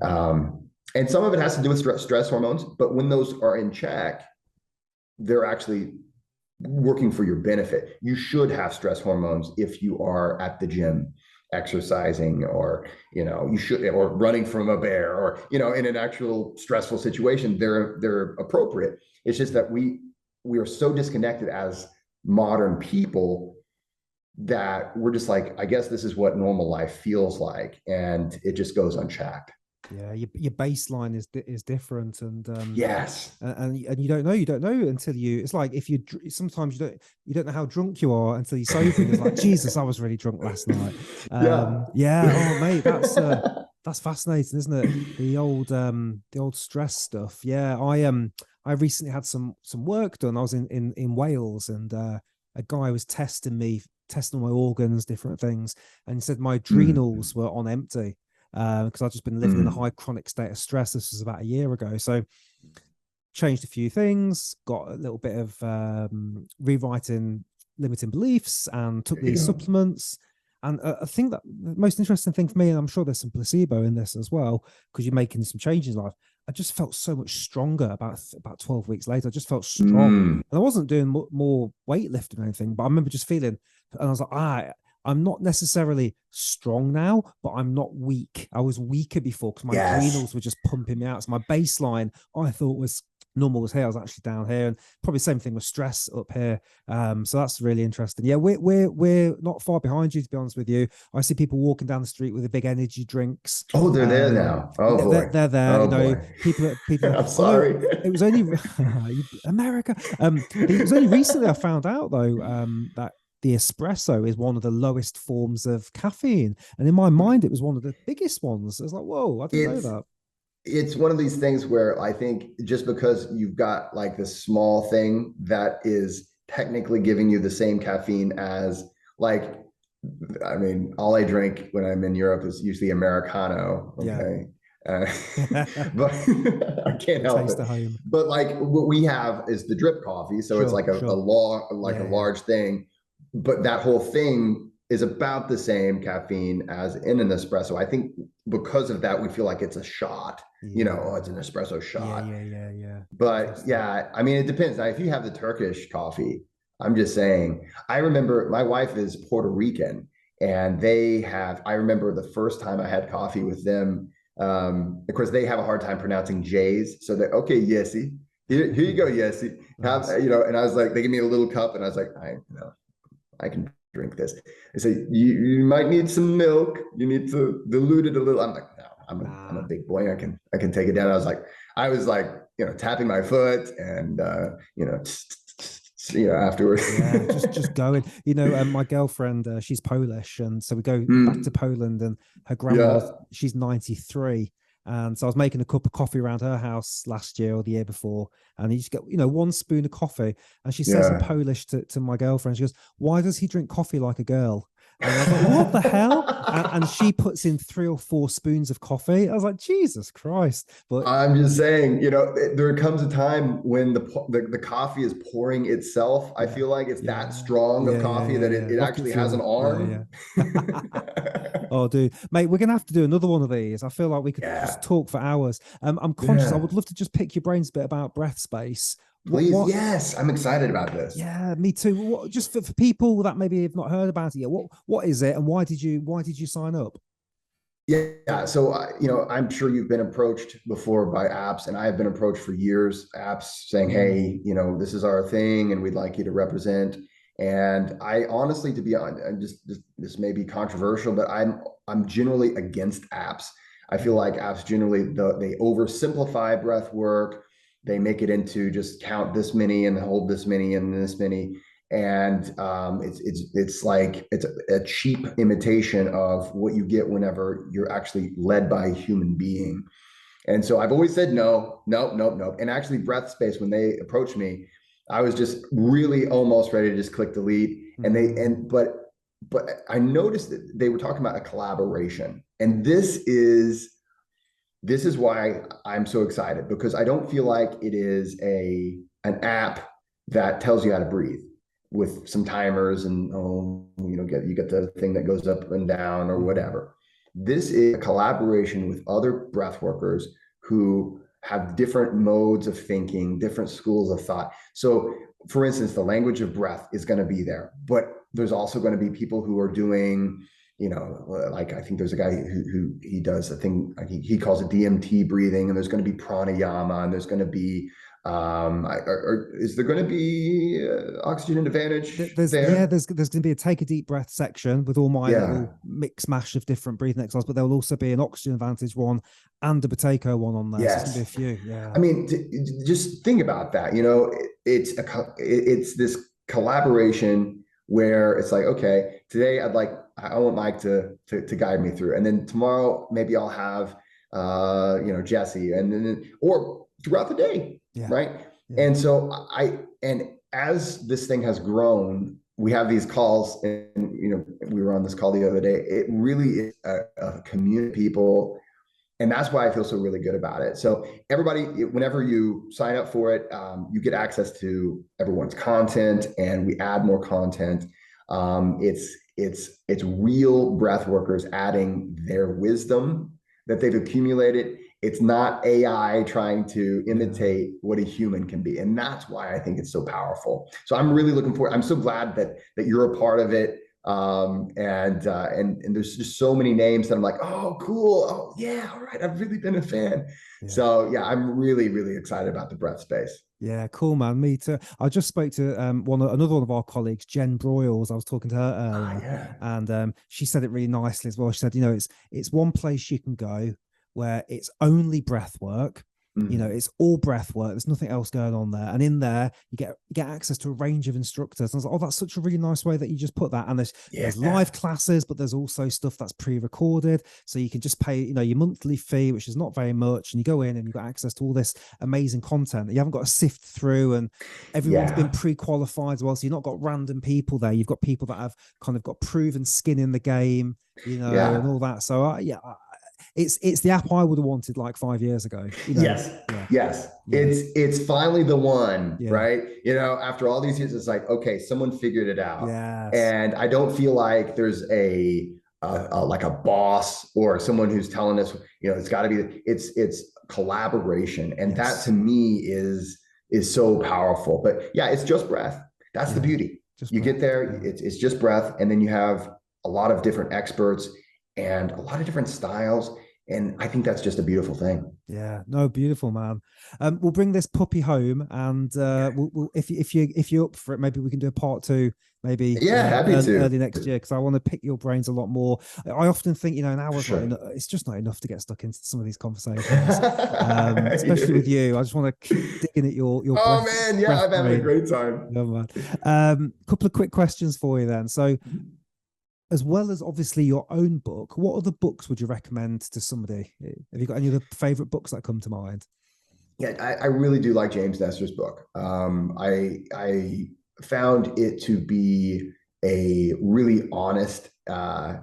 Mm, And some of it has to do with stress hormones, but when those are in check, they're actually working for your benefit. You should have stress hormones if you are at the gym exercising, or you should, or running from a bear, or in an actual stressful situation. They're appropriate. It's just that we are so disconnected as modern people that we're just like, I guess this is what normal life feels like, and it just goes unchecked. yeah. Your baseline is different, Yes. and you don't know until you. It's like if sometimes you don't know how drunk you are until you're sober, and it's like, Jesus, I was really drunk last night. Yeah. Yeah. Oh, mate, that's fascinating, isn't it? The old stress stuff. Yeah. I recently had some work done. I was in Wales, and a guy was testing my organs, different things, and he said my Mm. adrenals were on empty, because I've just been living in a Mm. high chronic state of stress. This was about a year ago. So changed a few things, got a little bit of rewriting limiting beliefs, and took There you these go. supplements. And I think that the most interesting thing for me, and I'm sure there's some placebo in this as well, because you're making some changes in life. I just felt so much stronger about 12 weeks later. I just felt strong, Mm. and I wasn't doing more weightlifting or anything, but I remember just feeling, and I was like, I'm not necessarily strong now, but I'm not weak. I was weaker before because my Yes. adrenals were just pumping me out. So my baseline, I thought, was normal was here. I was actually down here, and probably the same thing with stress up here. So that's really interesting. Yeah, we're not far behind you, to be honest with you. I see people walking down the street with the big energy drinks. Oh, they're there now. Oh They're, boy. they're there. Oh boy. People. I'm Although sorry. it was only America. It was only recently I found out though, that the espresso is one of the lowest forms of caffeine, and in my mind, it was one of the biggest ones. I was like, whoa, I didn't know it's that. it's one of these things where I think just because you've got like this small thing that is technically giving you the same caffeine as, like, I mean, all I drink when I'm in Europe is usually Americano. Yeah. Okay. Uh, but I can't The help taste it. of home. But like what we have is the drip coffee. So it's Sure, like a sure. law, like a Yeah, yeah. large thing, but that whole thing is about the same caffeine as in an espresso. I think because of that, we feel like it's a shot, oh, it's an Yeah. espresso Yeah, shot. yeah, yeah, yeah. But Interesting. yeah, I mean, it depends. Now, if you have the Turkish coffee, I'm just saying, I remember my wife is Puerto Rican, and I remember the first time I had coffee with them. Of course, they have a hard time pronouncing J's. So they're, okay, Yesy, here you go, Yesy. Have, Nice. and I was like, they give me a little cup, and I was like, I can drink this. They say, you might need some milk. You need to dilute it a little. I'm like, no, I'm a Nah. big boy. I can take it down. I was like, tapping my foot, and afterwards. Yeah, just going. My girlfriend, she's Polish, and so we go back to Mm, Poland, and her grandma's yeah, she's 93. And so I was making a cup of coffee around her house last year or the year before, and you just get, one spoon of coffee, and she says in yeah. Polish to my girlfriend, she goes, "Why does he drink coffee like a girl?" And I was like, "What the hell?" And she puts in 3 or 4 spoons of coffee. I was like, Jesus Christ! But I'm just saying, there comes a time when the coffee is pouring itself. I yeah, feel like it's that yeah, strong of yeah, yeah, coffee yeah, that it, yeah. it Rocket actually has an fuel. Yeah, arm. yeah. Oh, dude, mate, we're gonna have to do another one of these. I feel like we could just Yeah, talk for hours. I'm conscious. I yeah. would love to just pick your brains a bit about breath space. What, Please, what? yes, I'm excited about this. Yeah, me too. What? Just for people that maybe have not heard about it yet. What is it, and why did you sign up? Yeah. So, I'm sure you've been approached before by apps, and I have been approached for years, apps saying, Mm, hey, this is our thing and we'd like you to represent. And I honestly, to be honest, and just this may be controversial, but I'm generally against apps. I feel mm, like apps generally, they oversimplify breath work. They make it into just count this many and hold this many and this many. And it's like it's a cheap imitation of what you get whenever you're actually led by a human being. And so I've always said no, no, no, no. And actually, Breath Space, when they approached me, I was just really almost ready to just click delete. And but I noticed that they were talking about a collaboration, and this is why I'm so excited, because I don't feel like it is an app that tells you how to breathe with some timers and you get the thing that goes up and down or whatever. This is a collaboration with other breath workers who have different modes of thinking, different schools of thought. So for instance, the language of breath is going to be there, but there's also going to be people who are doing, like I think there's a guy who he does a thing, he calls it DMT breathing, and there's going to be pranayama, and there's going to be is there going to be oxygen advantage there? Yeah, there's going to be a take a deep breath section with all my little mix mash of different breathing exercises, but there will also be an oxygen advantage one and a potato one on there. Yes. So there's going to be a few. Yeah. I mean, just think about that. It's this collaboration where it's like, okay, today I want Mike to guide me through, and then tomorrow maybe I'll have Jesse, and then or throughout the day. Yeah. Right. Yeah. And so and as this thing has grown, we have these calls, and we were on this call the other day. It really is a community of people, and that's why I feel so really good about it. So everybody, whenever you sign up for it, you get access to everyone's content, and we add more content. It's real breath workers adding their wisdom that they've accumulated. It's not AI trying to imitate what a human can be. And that's why I think it's so powerful. So I'm really looking forward. I'm so glad that you're a part of it. And there's just so many names that I'm like, oh, cool. Oh yeah. All right. I've really been a fan. Yeah. So yeah, I'm really, really excited about the breath space. Yeah, cool, man. Me too. I just spoke to another one of our colleagues, Jen Broyles. I was talking to her earlier, and she said it really nicely as well. She said, it's one place you can go where it's only breath work. It's all breath work. There's nothing else going on there. And in there, you get access to a range of instructors. And I was like, oh, that's such a really nice way that you just put that. And there's live classes, but there's also stuff that's pre-recorded. So you can just pay, your monthly fee, which is not very much. And you go in and you've got access to all this amazing content that you haven't got to sift through. And everyone's been pre-qualified as well. So you've not got random people there. You've got people that have kind of got proven skin in the game, and all that. So it's the app I would have wanted like 5 years ago. Yes. It's finally the one, right? After all these years, it's like, okay, someone figured it out. Yes. And I don't feel like there's like a boss or someone who's telling us, it's got to be, it's collaboration. And that to me is so powerful. But yeah, it's just breath. That's the beauty. You get there, it's just breath. And then you have a lot of different experts and a lot of different styles. And I think that's just a beautiful thing. Yeah, no, beautiful, man. We'll bring this puppy home, and we'll if you're up for it, maybe we can do a part 2, maybe early next year, because I want to pick your brains a lot more. I often think, an hour's it's just not enough to get stuck into some of these conversations, especially with you. I just want to keep digging at your oh breath, man, yeah, I'm having a great time. Yeah, man. Couple of quick questions for you then. So, as well as obviously your own book, what other books would you recommend to somebody? Have you got any other favorite books that come to mind? Yeah, I really do like James Nestor's book. I found it to be a really honest, and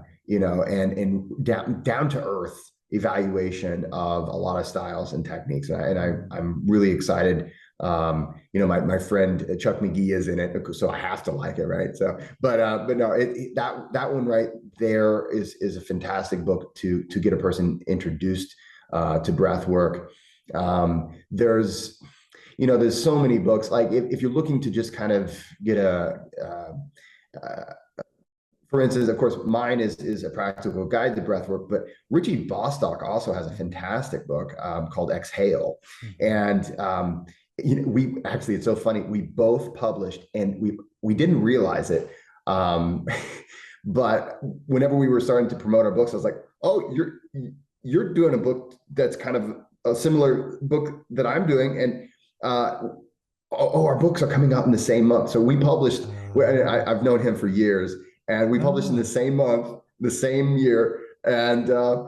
down to earth evaluation of a lot of styles and techniques. And I'm really excited. My friend Chuck McGee is in it, so I have to like it, right? So, but no, that one right there is a fantastic book to get a person introduced to breath work. There's so many books. Like if you're looking to just kind of get for instance, of course, mine is a practical guide to breath work, but Richie Bostock also has a fantastic book called Exhale, and we actually, it's so funny. We both published, and we didn't realize it. But whenever we were starting to promote our books, I was like, "Oh, you're doing a book that's kind of a similar book that I'm doing," and our books are coming out in the same month. So we published I've known him for years, and we published in the same month, the same year. And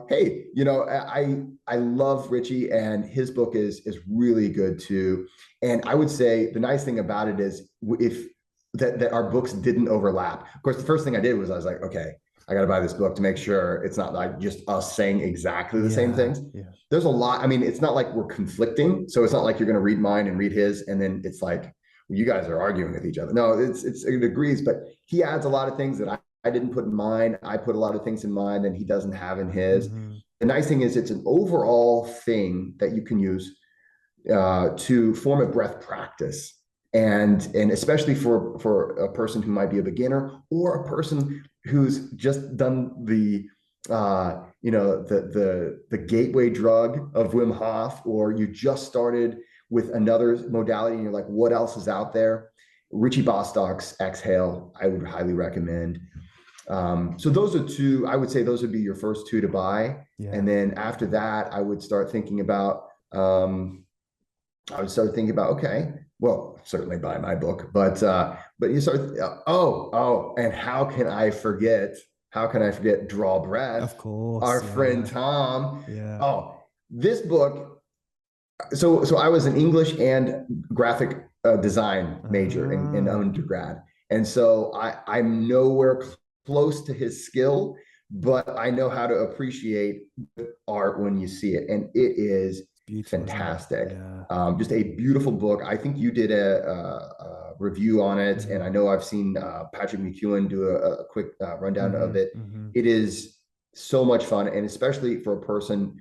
hey, I love Richie, and his book is really good too. And I would say the nice thing about it is if that our books didn't overlap. Of course, the first thing I did was I was like, okay, I got to buy this book to make sure it's not like just us saying exactly the same things. Yeah. There's a lot. I mean, it's not like we're conflicting. So it's not like you're going to read mine and read his, and then it's like, well, you guys are arguing with each other. No, it agrees, but he adds a lot of things that I didn't put in mine. I put a lot of things in mine that he doesn't have in his. Mm-hmm. The nice thing is it's an overall thing that you can use to form a breath practice. And especially for a person who might be a beginner or a person who's just done the gateway drug of Wim Hof, or you just started with another modality and you're like, what else is out there? Richie Bostock's Exhale, I would highly recommend. So those are two, I would say those would be your first two to buy. Yeah. And then after that, I would start thinking about, okay, well, certainly buy my book, but you start, and how can I forget Draw Breath? Of course. Our friend Tom. Yeah. Oh, this book. So I was an English and graphic design major in undergrad. And so I'm nowhere close to his skill, but I know how to appreciate art when you see it. And it is beautiful, fantastic. Yeah. Just a beautiful book. I think you did a review on it, and I know I've seen Patrick McEwen do a quick rundown of it. It is so much fun, and especially for a person,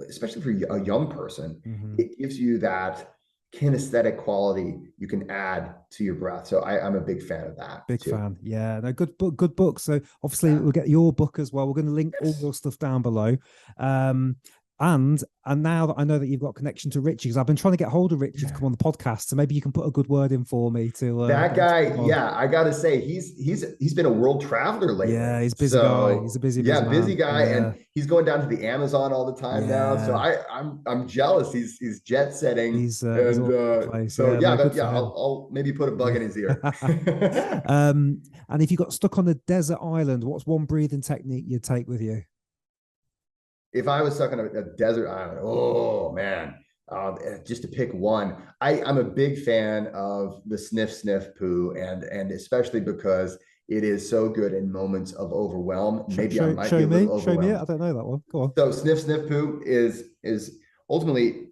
especially for a young person, it gives you that kinesthetic quality you can add to your breath. So I'm a big fan of that. Big fan. Yeah, no, good book. So obviously we'll get your book as well. We're going to link all your stuff down below. And now that I know that you've got a connection to Richie, because I've been trying to get hold of Richie to come on the podcast, so maybe you can put a good word in for me to that guy. Yeah, I gotta say he's been a world traveler lately. Yeah, he's busy guy. He's a busy man. Busy guy, and he's going down to the Amazon all the time now. So I'm jealous. He's jet setting. He's all over the place. So I'll maybe put a bug in his ear. And if you got stuck on a desert island, what's one breathing technique you'd take with you? If I was stuck on a desert island, oh man, just to pick one, I'm a big fan of the sniff, sniff, poo, and especially because it is so good in moments of overwhelm. Maybe I might be a little overwhelmed. Show me. I don't know that one. Go on. So sniff, sniff, poo is ultimately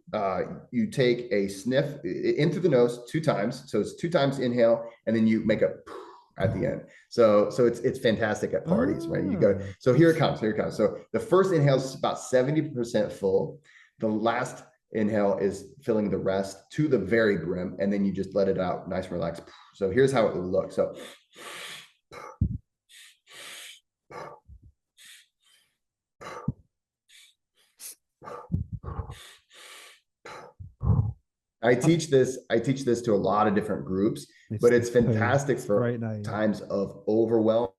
you take a sniff in through the nose 2 times. So it's 2 times inhale, and then you make a poo at the end. So it's fantastic at parties, right? You go, so here it comes. So the first inhale is about 70% full. The last inhale is filling the rest to the very brim, and then you just let it out nice and relaxed. So here's how it would look. So I teach this to a lot of different groups, but it's fantastic for times of overwhelm.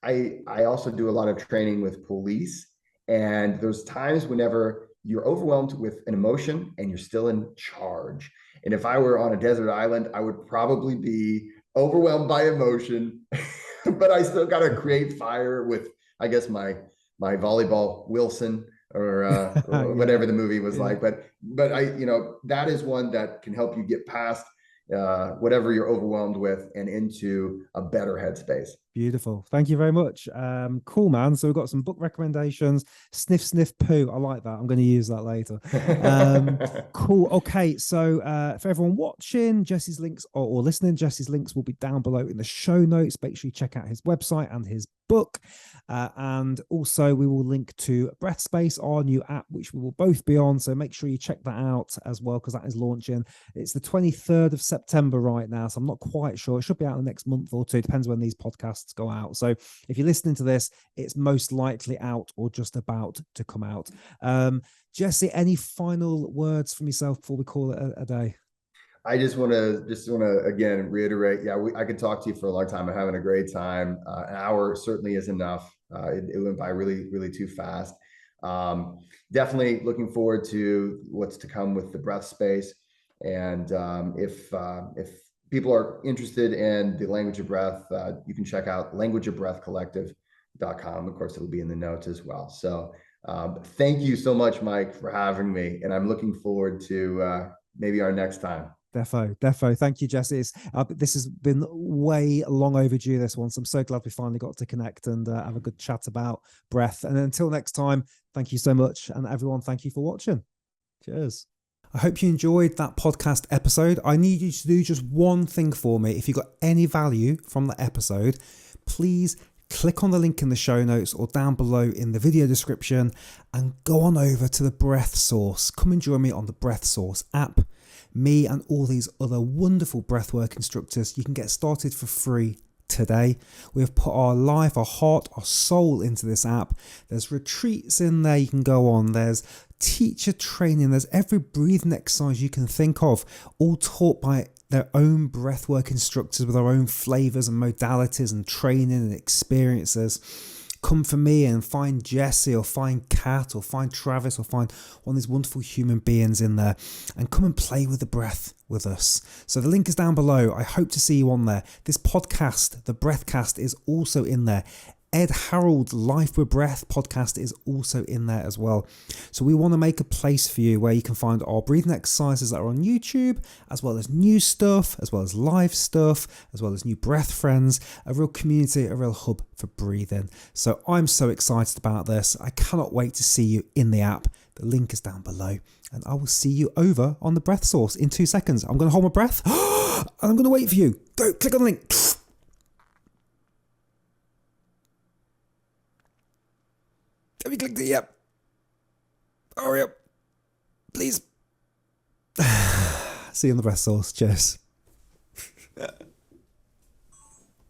I also do a lot of training with police, and there's times whenever you're overwhelmed with an emotion and you're still in charge. And if I were on a desert island, I would probably be overwhelmed by emotion, but I still got to create fire with, I guess, my volleyball Wilson, or whatever the movie was like. But I, that is one that can help you get past whatever you're overwhelmed with and into a better headspace. Beautiful. Thank you very much. Cool, man. So we've got some book recommendations. Sniff, sniff, poo. I like that. I'm going to use that later. Cool. Okay. So for everyone watching, Jesse's links or listening, Jesse's links will be down below in the show notes. Make sure you check out his website and his book. And also we will link to Breath Space, our new app, which we will both be on. So make sure you check that out as well, because that is launching. It's the 23rd of September right now. So I'm not quite sure. It should be out in the next month or two. Depends when these podcasts go out. So if you're listening to this, it's most likely out or just about to come out. Jesse, any final words from yourself before we call it a day? I just want to again reiterate. Yeah, I could talk to you for a long time. I'm having a great time. An hour certainly is enough. It went by really, really too fast. Definitely looking forward to what's to come with the breath space. And if people are interested in the language of breath, you can check out languageofbreathcollective.com. Of course, it'll be in the notes as well. So thank you so much, Mike, for having me. And I'm looking forward to maybe our next time. Defo. Thank you, Jesse. This has been way long overdue, this one. So I'm so glad we finally got to connect and have a good chat about breath. And until next time, thank you so much. And everyone, thank you for watching. Cheers. I hope you enjoyed that podcast episode. I need you to do just one thing for me. If you got any value from the episode, please click on the link in the show notes or down below in the video description and go on over to the Breath Source. Come and join me on the Breath Source app. Me and all these other wonderful breathwork instructors, you can get started for free today. We have put our life, our heart, our soul into this app. There's retreats in there you can go on. There's teacher training. There's every breathing exercise you can think of, all taught by their own breathwork instructors with their own flavors and modalities and training and experiences. Come for me and find Jesse or find Kat or find Travis or find one of these wonderful human beings in there and come and play with the breath with us. So the link is down below. I hope to see you on there. This podcast, the Breathcast, is also in there. Ed Harold's Life with Breath podcast is also in there as well. So we want to make a place for you where you can find our breathing exercises that are on YouTube, as well as new stuff, as well as live stuff, as well as new breath friends, a real community, a real hub for breathing. So I'm so excited about this. I cannot wait to see you in the app. The link is down below. And I will see you over on the Breath Source in 2 seconds. I'm going to hold my breath and I'm going to wait for you. Go, click on the link. Have you clicked it yet? Hurry up. Please. See you on the Breath Source. Cheers.